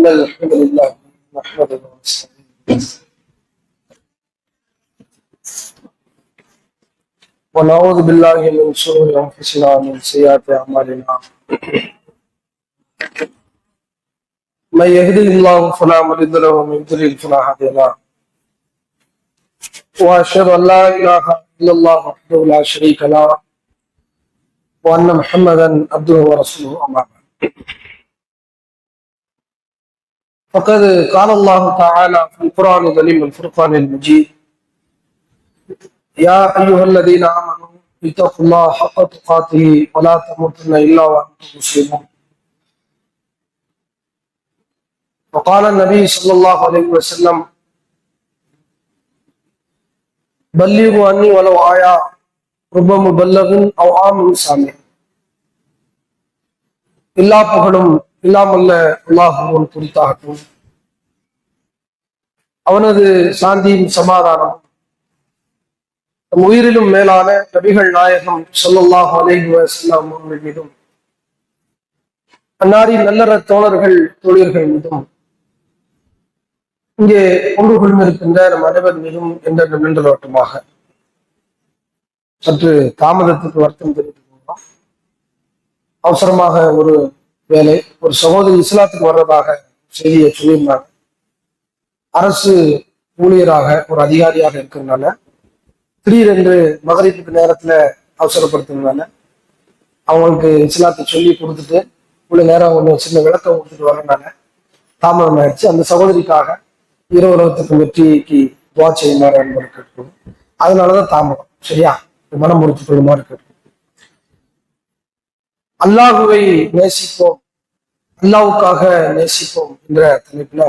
إن الحمد لله نحمده ونستعينه ونعوذ بالله من شرور أنفسنا ومن سيئات أعمالنا من يهده الله فلا مضل له ومن يضلل فلا هادي له وأشهد أن لا إله إلا الله وحده لا شريك له وأن محمدا عبده ورسوله أما بعد فقد قال الله تعالى في القرآن الكريم والفرقان المجيد يا أيها الذين آمنوا اتقوا الله حق تقاته ولا تموتن إلا وأنتم مسلمون وقال النبي صلى الله عليه وسلم بلغوا عني ولو آية رب مبلغ أو عام سامع إلا புகழும் இல்லாமல்ல அல்லாஹ்வுக்கு குறித்தாகட்டும். அவனது சாந்தியும் சமாதானம் நம் உயிரிலும் மேலான நபிகள் நாயகம் ஸல்லல்லாஹு அலைஹி வஸல்லம் அவர்கள் மீதும் அன்னாரின் நல்லற தோழர்கள் தோழியர்கள் மீதும் இங்கே ஒன்று கொண்டிருக்கின்ற நம் அனைவர் மீதும் என்ற நின்றலோட்டமாக. சற்று தாமதத்துக்கு வருத்தம் தெரிவித்துக் கொள்கிறோம். அவசரமாக ஒரு வேலை, ஒரு சகோதரி இஸ்லாத்துக்கு வர்றதாக செய்தியை சொல்லியிருந்தாங்க. அரசு ஊழியராக ஒரு அதிகாரியாக இருக்கிறதுனால திடீரென்று மகரிப்புக்கு நேரத்துல அவசரப்படுத்துறதுனால அவங்களுக்கு இஸ்லாத்தை சொல்லி கொடுத்துட்டு இவ்வளவு நேரம் ஒன்று சின்ன விளக்கம் கொடுத்துட்டு வர்றதுனால தாமதம் ஆயிடுச்சு. அந்த சகோதரிக்காக இரவு உலகத்துக்கு வெற்றிக்கு துவா செய்யுமாறு என்பதை கேட்கணும். அதனாலதான் தாமதம். சரியா, மனம் முடித்துக் கொள்ளுமாறு கேட்கணும். அல்லாஹுவை நேசிப்போம், அல்லாஹ்வுக்காக நேசிப்போம் என்ற தலைப்புல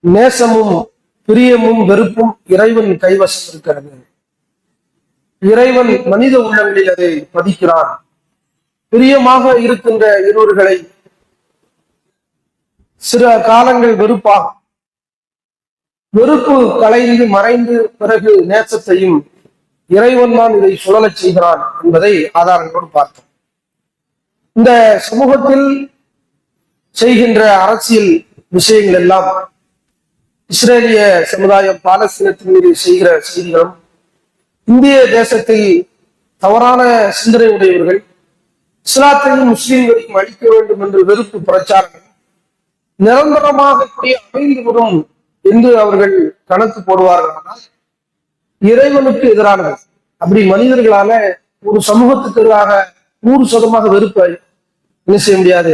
நேசமும் பிரியமும் வெறுப்பும் இறைவன் கைவசம் இருக்கிறது. இறைவன் மனித உள்ளங்களில் அதை பதிக்கிறான். பிரியமாக இருக்கின்ற இருவர்களை சில காலங்கள் வெறுப்பாகும். வெறுப்பு கலைந்து மறைந்து பிறகு நேசத்தையும் இறைவன் தான் இதை சுழலச் செய்கிறான் என்பதை ஆதாரங்களோடு பார்த்தோம். இந்த சமூகத்தில் செய்கின்ற அரசியல் விஷயங்கள் எல்லாம் இஸ்ரேலிய சமுதாயம் பாலஸ்தீனத்தின் மீது செய்கிற செய்திகளும், இந்திய தேசத்தில் தவறான சிந்தனை உடையவர்கள் இஸ்லாத்தையும் முஸ்லிம்களையும் அழிக்க வேண்டும் என்று வெறுப்பு பிரச்சாரங்கள் நிரந்தரமாக இப்படி அமைந்து வரும் என்று அவர்கள் கணக்கு போடுவார்கள். ஆனால் இறைவனுக்கு எதிரானது. அப்படி மனிதர்களால ஒரு சமூகத்துக்கு எதிராக 100% வெறுப்பை என்ன செய்ய முடியாது,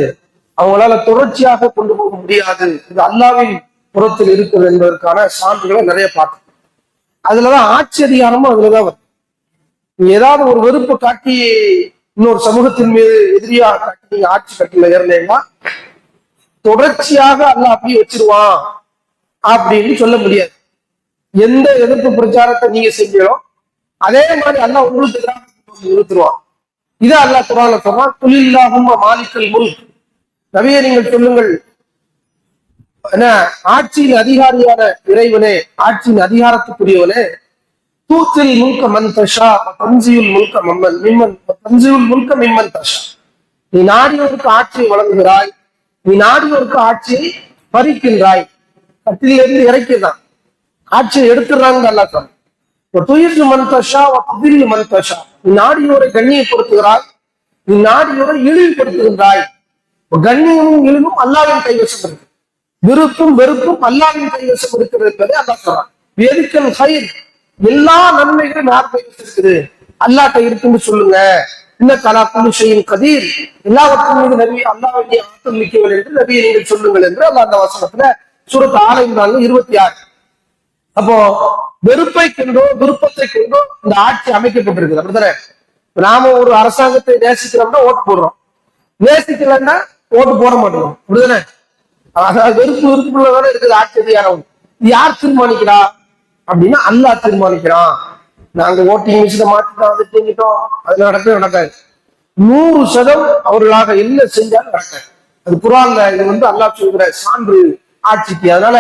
அவங்களால தொடர்ச்சியாக கொண்டு போக முடியாது. இது அல்லாஹ்வின் புறத்தில் இருக்குது என்பதற்கான சான்றுகளை நிறைய பார்த்தோம். அதுலதான் ஆட்சி அதிகாரமும் அதுலதான் வரும். நீ ஏதாவது ஒரு வெறுப்பை காட்டி இன்னொரு சமூகத்தின் மீது எதிரியாக காட்டி நீங்க ஆட்சி கட்டில ஏறினீங்கன்னா தொடர்ச்சியாக அல்லாஹ் அப்படியே வச்சிருவான் அப்படின்னு சொல்ல முடியாது. எந்த எதிர்ப்பு பிரச்சாரத்தை நீங்க செஞ்சீங்களோ அதே மாதிரி அல்லாஹ் உங்களுக்கு எதிராக நிறுத்துருவான். இதை அல்லாஹ் குர்ஆன்ல சொல்றான், குலில்லாஹும்ம மாலிக்கல் முல்க், நபியே நீங்கள் சொல்லுங்கள், என்ன ஆட்சியின் அதிகாரியான இறைவனே, ஆட்சியின் அதிகாரத்துக்குரியவனே, தூத்தில் முல்க மன் தஷா தன்சியுல் முல்க மிம்மன் தஷா, நீ நாடியோருக்கு ஆட்சியை வழங்குகிறாய், நீ நாடியோருக்கு ஆட்சியை பறிக்கின்றாய். கட்டிலிருந்து இறக்கிதான் ஆட்சியை எடுத்துடுறாங்க அல்லாஹ் சொல்றான். துயிர் மன் தஷா வதில் மன் தஷா, நீ நாடியோரை கண்ணியப்படுத்துகிறாய், நீ நாடியோரை இழிவுபடுத்துகின்றாய். கண்ணியமும் இழிவும் அல்லாஹ்வின் கைவசம் இருக்கு, விருப்பும் வெறுப்பும் அல்லாஹ்வின் கைவசம் இருக்கிறது என்பதை அல்லாஹ் சொல்றான். வேதிக்கல் ஹைர், எல்லா நன்மைகளும் யார் கைவசம் இருக்குது, அல்லாஹ்ட்ட இருக்குன்னு சொல்லுங்க. இந்த கலாக்குழு செய்யும் கதீர், எல்லாவற்றின் மீது நபி அல்லாஹ்வுடைய ஆற்றல் மிக்கவள் என்று நபியை நீங்கள் சொல்லுங்கள் என்று அல்லாஹ் அந்த வசனத்துல சூரத் ஆல இம்ரான் 26. அப்போ வெறுப்பை கொண்டோ விருப்பத்தை கொண்டோ இந்த ஆட்சி அமைக்கப்பட்டிருக்குது. அப்படித்தானே? நாம ஒரு அரசாங்கத்தை நேசிக்கிறோம்னா ஓட்டு போடுறோம், நேசிக்கலன்னா ஓட்டு போட மாட்டோம். அப்படிதானே? வெறுப்பு விருப்புள்ளதானே இருக்குது ஆட்சி அதிகாரம். யார் தீர்மானிக்கிறா அப்படின்னா அல்லாஹ் தீர்மானிக்கிறான். நாங்க ஓட்டிங் மிஷினை மாற்றிட்டோம், அது தூங்கிட்டோம், அது நடக்காது. 100% அவர்களாக என்ன செஞ்சாலும் நடக்காது. அது குர்ஆன்ல இது அல்லாஹ் சொல்கிற சான்று ஆட்சிக்கு. அதனால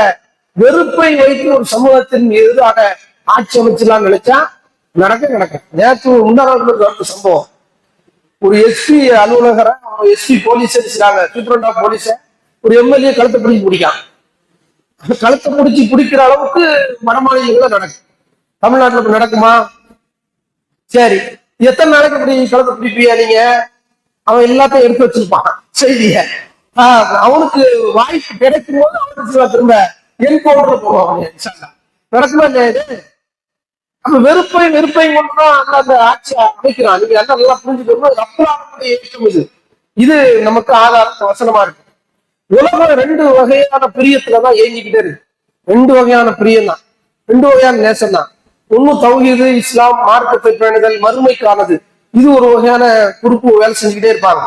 வெறுப்பை வைத்து ஒரு சமூகத்தின் எதிராக ஆட்சி அமைச்சலாம் நினைச்சா நடக்க. நேற்று முன்னாள் சம்பவம், ஒரு எஸ்பி அலுவலகரை SP police superintendent of police ஒரு எம்எல்ஏ கழுத்தை பிடிச்சி பிடிக்கான். கழுத்தை பிடிச்சி பிடிக்கிற அளவுக்கு வட மாநிலங்கள்ல நடக்கும். தமிழ்நாட்டுல இப்ப நடக்குமா? சரி, எத்தனை நாளைக்கு இப்படி கழுத்தை பிடிப்பியா நீங்க? அவன் எல்லாத்தையும் எடுத்து வச்சிருப்பான் செய்திய. அவனுக்கு வாய்ப்பு கிடைக்கும் போது அவனுக்கு திரும்ப என்கவுண்டர் போவாங்க. நடக்குமா இல்லையா இது? அப்ப வெறுப்பையும் கொண்டுதான் அந்த ஆட்சியை அமைக்கிறான். நீங்க எல்லாம் நல்லா புரிஞ்சுக்கணும். ரப்பலானுடைய இயக்கம் இது. இது நமக்கு ஆதார வசனமா இருக்கு. உலகம் ரெண்டு வகையான பிரியத்துலதான் இயங்கிக்கிட்டே இருக்கு. ரெண்டு வகையான பிரியம் தான், ரெண்டு வகையான நேசம் தான். ஒண்ணு தௌஹீது, இஸ்லாம், மார்க்கத்தை பேணுதல், மறுமைக்கானது. இது ஒரு வகையான குறிப்பு வேலை செஞ்சுக்கிட்டே இருப்பாங்க.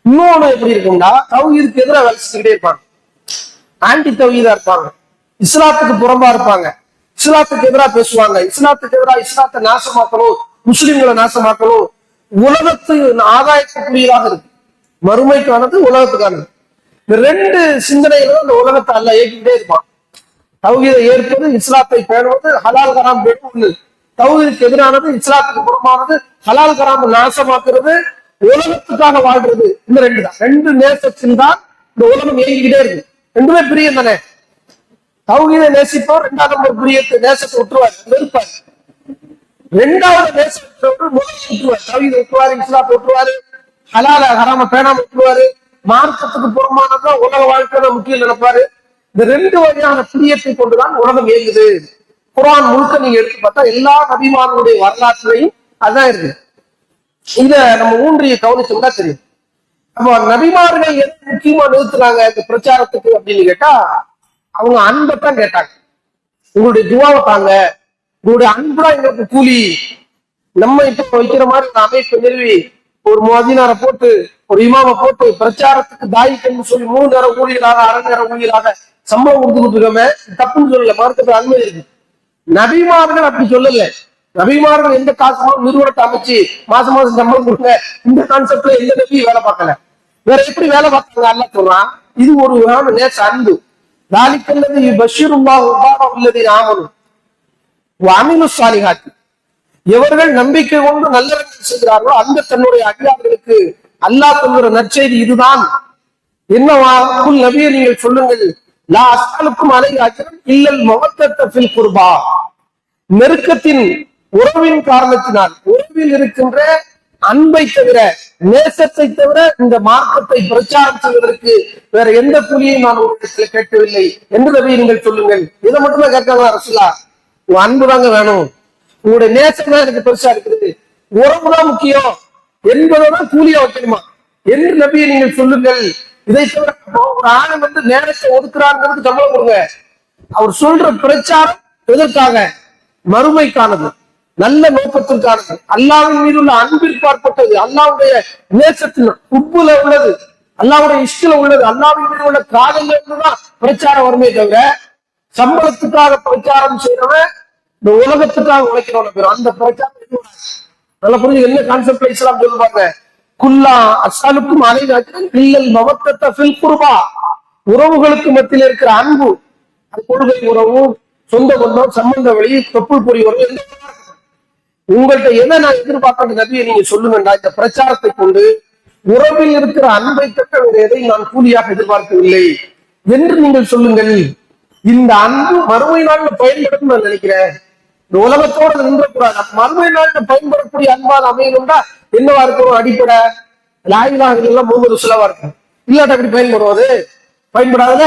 இன்னொன்னு எப்படி இருக்கும்னா, தௌஹீதுக்கு எதிராக வேலை செஞ்சுக்கிட்டே இருப்பாங்க, ஆன்டி தௌஹீதா இருப்பாங்க, இஸ்லாத்துக்கு புறம்பா இருப்பாங்க, இஸ்லாத்துக்கு எதிராக பேசுவாங்க, இஸ்லாத்துக்கு எதிராக இஸ்லாத்தை நாசமாக்கணும், முஸ்லிம்களை நாசமாக்கணும். உலகத்து ஆதாயத்துக்குரியதாக இருக்கு. மறுமைக்கானது, உலகத்துக்கானது. இந்த ரெண்டு சிந்தனைகளும் அந்த உலகத்தை அல்ல இயக்கிக்கிட்டே இருப்பான். தௌஹீதை ஏற்பது, இஸ்லாத்தை பேணுவது, ஹலால் கராம் பேணுவது. தௌஹீதுக்கு எதிரானது, இஸ்லாத்துக்கு புறமானது, ஹலால் கராம் நாசமாக்குறது, உலகத்துக்காக வாழ்றது. இந்த ரெண்டு தான், ரெண்டு நேசத்தில் தான் இந்த உலகம் இயங்கிக்கிட்டே இருக்கு. ரெண்டுமே பிரியம் தானே. தௌஹீதை நேசிப்பவர் ரெண்டாவது நம்பர் பிரியத்தை நேசத்தை விட்டுருவாரு, வெறுப்பாரு. ரெண்டாவது நேசத்தை முதல் விட்டுருவாரு. தௌஹீதை விட்டுருவாரு, இஸ்லாத்தை விட்டுருவாரு, ஹலால ஹராம பேணாம விட்டுருவாரு, மார்க்கத்துக்கு புறமானதான் உலக வாழ்க்கை முக்கியம் நினைப்பாரு. இந்த ரெண்டு வகையான பிரியத்தை கொண்டுதான் உலகம் இயங்குது. குர்ஆன் முழுக்க நீங்க எடுத்து பார்த்தா எல்லா நபிமார்களுடைய வரலாற்றுலையும் அதான் இருக்கு. இத நம்ம ஊன்றிய கவனிச்சோம்னா தெரியும். அப்ப நபிமார்கள் எது முக்கியமா நிறுத்துறாங்க இந்த பிரச்சாரத்துக்கு அப்படின்னு கேட்டா, அவங்க அன்பைத்தான் கேட்டாங்க. உங்களுடைய துவாவை தாங்க, உங்களுடைய அன்புதான் எங்களுக்கு கூலி. நம்ம இப்ப வைக்கிற மாதிரி ஒரு அமைப்பு நிறுவி ஒரு முஅத்தினாரை போட்டு ஒரு இமாமை போட்டு பிரச்சாரத்துக்கு தாயிக்கன்னு சொல்லி 3 நேரம் ஊழியராக, 1/2 நேரம் ஊழியராக சம்பளம் கொடுத்துக்கிட்டு இருக்கோமே, தப்புன்னு சொல்லல, மார்க்கத்துல அனுமதி இருக்கு. நபிமார்கள் அப்படி சொல்லல. நபிமார்கள் எந்த காசும் நிறுவனத்தை அமைச்சு மாசம் மாசம் சம்பளம் கொடுங்க, இந்த கான்செப்ட்ல எந்த நபியும் வேலை பார்க்கல. வேற எப்படி வேலை பார்த்தாங்க அல்லாஹ் சொல்றான். இது ஒரு வகையான நேச அன்பு. தாலிக்கல்லது பஷீருல்லாஹு உள்ளதை ஆமனும் அமீனு சாலிஹாத். எவர்கள் நம்பிக்கை கொண்டு நல்லவர்கள் செய்கிறார்களோ அந்த தன்னுடைய அடியார்களுக்கு அல்லாஹ் சொல்கிற நற்செய்தி இதுதான். என்னவா? குல் நபியை நீங்கள் சொல்லுங்கள், லா அஸ்அலுக்கும் அலைஹி அஜ்ரன் இல்லல் மவத்தத ஃபில் குர்பா. நெருக்கத்தின் உறவின் காரணத்தினால், உறவில் இருக்கின்ற அன்பை தவிர, நேசத்தை தவிர இந்த மார்க்கத்தை பிரச்சாரம் செய்வதற்கு வேற எந்த கூலியையும் நான் உங்களிடத்தில் கேட்கவில்லை என்று நபியை நீங்கள் சொல்லுங்கள். இதை மட்டும்தான் கேட்காங்களா ரசூலா? உங்க அன்பு தாங்க வேணும், உங்களுடைய நேசம் தான் எனக்கு பெருசா இருக்குது, உறவுதான் முக்கியம் என்பதான் கூலியா வைக்கணுமா என்று நபியை நீங்கள் சொல்லுங்கள். இதை தவிர ஒரு ஆணை நேரத்தை ஒதுக்குறாங்கிறதுக்கு சம்பளம் கொடுங்க. அவர் சொல்ற பிரச்சாரம் எதற்காக? மறுமைக்கானது, நல்ல நோக்கத்திற்கானது, அல்லாஹ்வின் மீது உள்ள அன்பிற்பாற்பட்டது, அல்லாஹ்வுடைய நேசத்தின் உப்புல உள்ளது, அல்லாஹ்வுடைய இஷ்டில உள்ளது, அல்லாஹ்வின் மீது உள்ள காதல்ல இருந்துதான் பிரச்சாரம் வருமே தவிர சம்பளத்துக்காக பிரச்சாரம் செய்யறவன் இந்த உலகத்துக்காக உழைக்கிறவன அந்த பிரச்சாரம் நல்லா புரிஞ்சு. என்ன கான்செப்ட் இஸ்லாம் சொல்லுவாங்க? குல்லா அஸ்அலுக்கும் அலைஹி அஜ்ரன் இல்லல் மவத்தத ஃபில் குர்பா. உறவுகளுக்கு மத்தியில் இருக்கிற அன்பு, அது கொள்கை உறவு, சொந்த பந்தம், சம்பந்த வழி, தொப்புள் பொறி உறவு, உங்கள்கிட்ட எதை நான் எதிர்பார்க்கிற நபியை நீங்க சொல்லுங்கண்டா. இந்த பிரச்சாரத்தை கொண்டு உறவில் இருக்கிற அன்பை தக்க வேறு எதை நான் கூலியாக எதிர்பார்க்கவில்லை என்று நீங்கள் சொல்லுங்கள். இந்த அன்பு மறுமை நாள்ல பயன்படும் நான் நினைக்கிறேன். இந்த உலகத்தோடு நின்றக்கூடாது. மறுமை நாள்ல பயன்படக்கூடிய அன்பால் அமையணும்னா என்னவா இருக்கணும்? அடிப்படை லா இலாஹ இல்லல்லாஹ் முஹம்மது ரசூலுல்லாஹ் இருக்கும். இல்லாட்ட அப்படி பயன்படுவது பயன்படாதுல.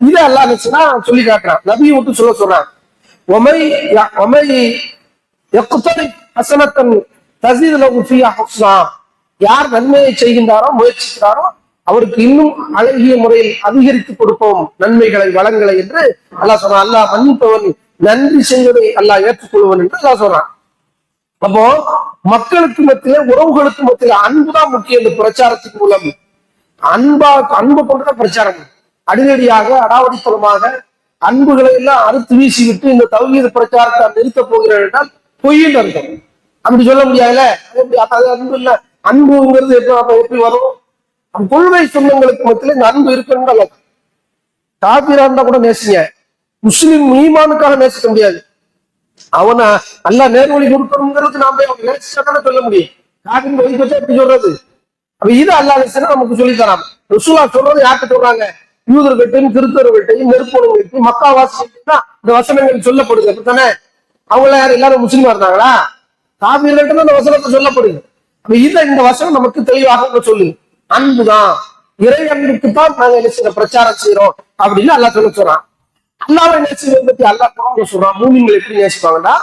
இதை அல்லாஹ் நினைச்சுன்னா சொல்லி காட்டுறான், நபியை விட்டு சொல்றான். யார் நன்மையை செய்கின்றாரோ, முயற்சிக்கிறாரோ, அவருக்கு இன்னும் அழகிய முறையில் அதிகரித்து கொடுப்போம் நன்மைகளை, வளங்களை என்று அல்லாஹ் சொல்றான். அல்லாஹ் மன்னிப்பவன், நன்றி செய்வதை அல்லாஹ் ஏற்றுக்கொள்வன் என்று அல்லாஹ் சொல்றான். அப்போ மக்களுக்கு மத்தியில, உறவுகளுக்கு மத்தியில அன்புதான் முக்கியம். இந்த பிரச்சாரத்தின் மூலம் அன்பை கொண்டுதான் பிரச்சாரம். அடிநடியாக, அடாவடித்தனமாக அன்புகளை எல்லாம் அறுத்து வீசி விட்டு இந்த தௌஹீத் பிரச்சாரத்தை நிறுத்த போகிறேன் என்றால் பொய்யின் அர்த்தம். அப்படி சொல்ல முடியாதுல. அன்பு இல்ல, அன்புங்கிறது எப்படி வரும்? கொள்கை சொந்தங்களுக்கு மத்தியில இந்த அன்பு இருக்குன்னு காபிரா இருந்தா கூட நேசிங்க, முஸ்லிம் ஈமானுக்காக நேசிக்க முடியாது. அவனை நல்லா நேர்வழி கொடுக்கணுங்கிறது நாம அவங்க நேசிச்சாதானே சொல்ல முடியும். காபின் வழி வச்சா எப்படி சொல்றது? அப்ப இது அல்லாஹ் நமக்கு சொல்லி தரான். ரசூலுல்லாஹ் சொல்றது யார்கிட்ட சொல்றாங்க? யூதர்கள்ட்டையும் கிறிஸ்தவர்கள்ட்டையும் நெருப்பொழுங்கையும் மக்காவாசியும் இந்த வசனங்கள் சொல்லப்படுது. அப்படித்தானே? அவங்கள யாரும் எல்லாரும் முஸ்லீமா இருந்தாங்களா? காபியர்கள்ட்ட தான் இந்த வசனத்தை சொல்லப்படுது. அப்ப இந்த வசனம் நமக்கு தெளிவாக சொல்லுது. அன்புதான், இறை அன்புக்குத்தான் நாங்க என்ன செய்யற பிரச்சாரம் செய்யறோம் அப்படின்னு அல்லாஹ் சொல்றான். அல்லாஹ்வை நேசிப்பதை பத்தி அல்லாஹ் சொல்றான். மூமின்கள் எப்படி நேசிப்பாங்கன்னா,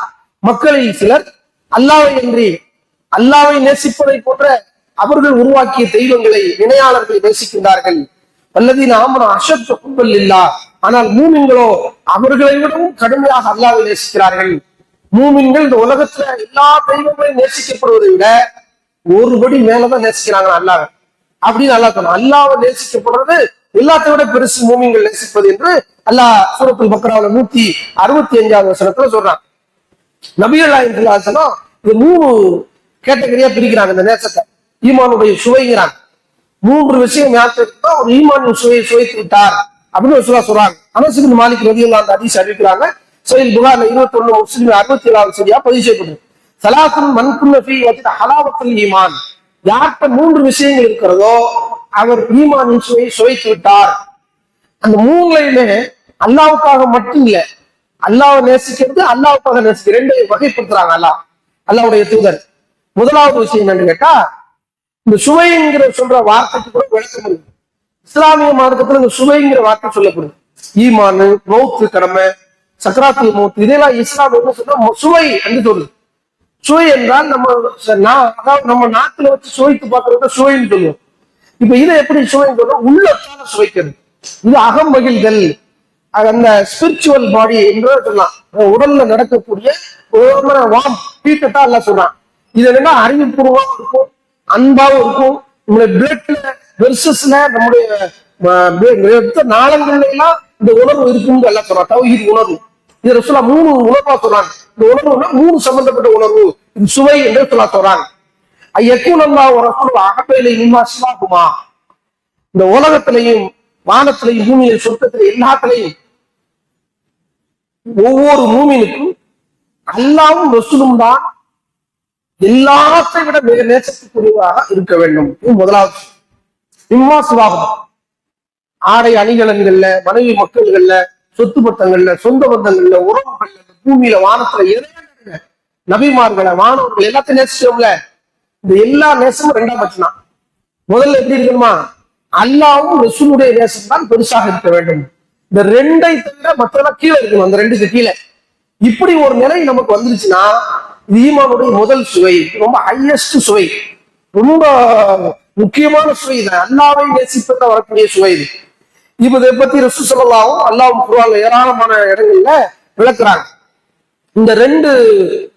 மக்களில் சிலர் அல்லாஹ்வை நேசிப்பதை போன்ற அவர்கள் உருவாக்கிய தெய்வங்களை, இணையாளர்களை நேசிக்கின்றார்கள். வல்லதீன ஆமனு அஷத்து ஹுப்பல் லில்லாஹ், ஆனால் மூமின்களோ அவர்களை விடவும் கடுமையாக அல்லாஹ்வை நேசிக்கிறார்கள். மூமின்கள் இந்த உலகத்துல எல்லா தெய்வங்களையும் நேசிக்கப்படுவதை விட ஒருபடி மேலதான் நேசிக்கிறாங்க அல்லாஹ் அப்படின்னு அல்லாஹ் சொன்னான். அல்லாஹ்வை நேசிக்கப்படுறது எல்லாத்தை விட பெருசு மூமின்கள் நேசிப்பது என்று அல்லாஹ் சூரத்துல் பக்ராவுல 165வது வசனத்துல சொல்றான். நபிகள் நாயகம் ஸல்லல்லாஹு இது 3 கேட்டகரியா பிரிக்கிறாங்க இந்த நேசத்தை. ஈமானுடைய சுவைங்கிறாங்க. 3 விஷயம் யாத்திருக்கா ஒரு ஈமானின் சுவையை சுவைத்து விட்டார் அப்படின்னு சொல்றாங்க. அனஸ் இப்னு மாலிக் ரலியல்லாஹு அன்ஹு ஹதீஸ் அறிவிக்கிறாங்க. சஹீஹ் புகாரில 21, முஸ்லிம் 67வது சரியா பதிவு செய்யப்படுது. ஸலாத்துன் மன் குன்ன ஃபீ வஜத ஹலாவத்துல் ஈமான், யார்கிட்ட 3 விஷயங்கள் இருக்கிறதோ அவர் ஈமானின் சுவையை சுவைத்து விட்டார். அந்த 3லையுமே அல்லாஹ்வுக்காக மட்டும் இல்ல, அல்லாஹ்வை நேசிக்கிறது, அல்லாஹ்வுக்காக நேசிக்கிறது, 2 வகைப்படுத்துறாங்க அல்லாஹ்வுடைய தூதர். முதலாவது விஷயம் என்னன்னு கேட்டா, இந்த சுவைங்கிற சொல்ற வார்த்தைக்கு கூட விளக்கம் இருக்கு. இஸ்லாமிய மார்க்கத்துல இந்த சுவைங்கிற வார்த்தை சொல்லப்படுது. ஈமானு, மௌத்து கடமை, சக்கராத்துல் மௌத், இதெல்லாம் இஸ்லாம் என்ன சொல்ற சுவை என்று சொல்லுது. சுவை என்றால் அதாவது நம்ம நாட்டுல வச்சு சுவைத்து பார்க்கறத சுவைன்னு சொல்லுவோம். இப்ப இதை எப்படி சுவைன்னு சொல்றோம்? உள்ளத்தால சுவைக்கிறது. இது அகமகிழ்தல், அந்த ஸ்பிரிச்சுவல் பாடி என்று சொல்லலாம். உடல்ல நடக்கக்கூடிய வாம் ஹீட்டா எல்லாம் சொல்றான். இது என்னன்னா அறிவுபூர்வமா இருக்கும், அன்பாவும் இருக்கும். நம்மளுடைய பிளட்ல வெர்சஸ்ல நம்முடைய நாளங்கள்ல எல்லாம் இந்த உணர்வு இருக்குன்னு எல்லாம் சொல்றான். தௌஹீத் உணர்வு. இது ரசூலா 3 உணர்வா சொல்றாங்க. இந்த உணர்வுனா 3 சம்பந்தப்பட்ட உணர்வு, இது சுவை என்று சொல்றாங்க. ஐயக்கூனல்லாஹு வ ரசூலுஹு அஹப்ப மிம்மா சிவாகுமா, இந்த உலகத்திலையும் வானத்திலையும் பூமியில சொர்க்கத்திலையும் எல்லாத்திலையும் ஒவ்வொரு மூமினுக்கும் அல்லாஹ்வும் ரசூலும் தான் எல்லாத்தை விட மிக நேசத்துக்குரியவராக இருக்க வேண்டும். முதலாவது மிம்மா சிவாகுமா, ஆடை அணிகலன்கள்ல, மனைவி மக்கள்கள்ல, சொத்து பத்தங்கள்ல, சொந்த பந்தங்கள்ல, உறவுகள்ல, பூமியில வானத்துல எதையும் நபிமார்களை, மாணவர்கள் எல்லாத்தையும் நேசிச்சோம்ல. இந்த எல்லா நேசமும் 2ஆம் பட்சம் தான். முதல்ல எப்படி இருக்கணுமா? அல்லாஹ்வும் ரசூலுடைய நேசம் தான் பெருசாக இருக்க வேண்டும். இந்த 2ஐ தவிர மற்றெல்லாம் கீழே இருக்கணும், அந்த 2க்கு கீழே. இப்படி ஒரு நிலை நமக்கு வந்துருச்சுன்னா இது ஈமானுடைய முதல் சுவை, ரொம்ப ஹையஸ்ட் சுவை, ரொம்ப முக்கியமான சுவை. இது அல்லாஹ்வை நேசிப்பத வரக்கூடிய சுவை. இது இப்ப இதை பத்தி ரசூல் ஸல்லல்லாஹு அல்லாஹ்வும் குர்ஆன்ல ஏராளமான இடங்கள்ல விளக்குறாங்க. இந்த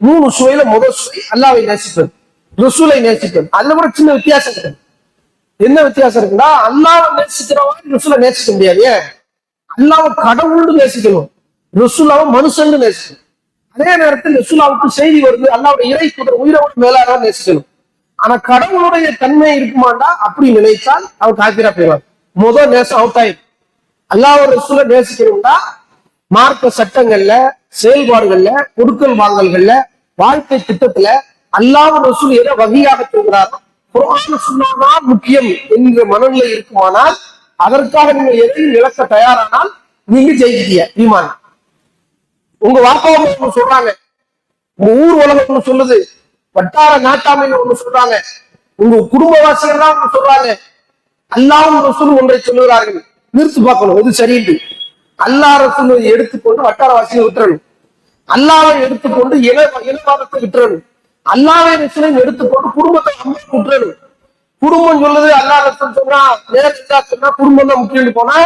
3 சுவையில முதல் சுவை அல்லாஹ்வை நேசிப்பது, ரசூலை நேசிப்பது. அதுல கூட சின்ன வித்தியாசம் இருக்கு. என்ன வித்தியாசம் இருக்குன்னா, அல்லாஹ்வை நேசிக்கிறவங்க ரசூலை நேசிக்க முடியாது. அல்லாஹ்வை கடவுள்னு நேசிக்கணும், ரசூலாவை மனுஷன்னு நேசிக்கணும். அதே நேரத்தில் ரசூலாவுக்கு செய்தி வருது, அல்லாஹ்வுடைய இறை தூதர் உயிரோடு மேலாக நேசிக்கணும். ஆனா கடவுளுடைய தன்மை இருக்குமாண்டா அப்படி நினைத்தால் அவர் காபிரா போயிடுவார். முதல் நேசம் அவுட் ஆயிடும். அல்லாஹ் ரசூலை நேசிக்கணும்னா மார்க்க சட்டங்கள்ல, செயல்பாடுகள்ல, கொடுக்கல் வாங்கல்கள்ல, வாழ்க்கை திட்டத்துல அல்லாஹ் ரசூல் எதை வகையாக சொல்கிறாரோ குர்ஆன் சுன்னத்தான் முக்கியம் என்ற மனநிலை இருக்குமானால், அதற்காக நீங்க எதையும் இழக்க தயாரானால் நீங்க ஜெயிக்கிட்டீங்க ஈமான். உங்க வாப்பாவை ஒண்ணு சொல்றாங்க, உங்க ஊர் உலகம் ஒண்ணு சொல்லுது, வட்டார நாட்டாமைன்னு ஒண்ணு சொல்றாங்க, உங்க குடும்பவாசிகள் தான் ஒண்ணு சொல்றாங்க, அல்லாஹ்வும் ரசூலும் ஒன்றை சொல்லுகிறார்கள். நிறுத்து பார்க்கணும் எது சரின்னு. அல்லாஹ் ரசூலை எடுத்துக்கொண்டு வட்டாரவாசியை விட்டுறணும், அல்லாஹ்வை எடுத்துக்கொண்டு இனவாதத்தை விட்டுறணும், அல்லாஹ்வை ரசூலையும் எடுத்துக்கொண்டு குடும்பத்தை விட்டுறணும். குடும்பம் சொல்லுது, அல்லாஹ் ரசூல் சொன்னா நேரா சொன்னா குடும்பம் தான் முக்கியம் போனா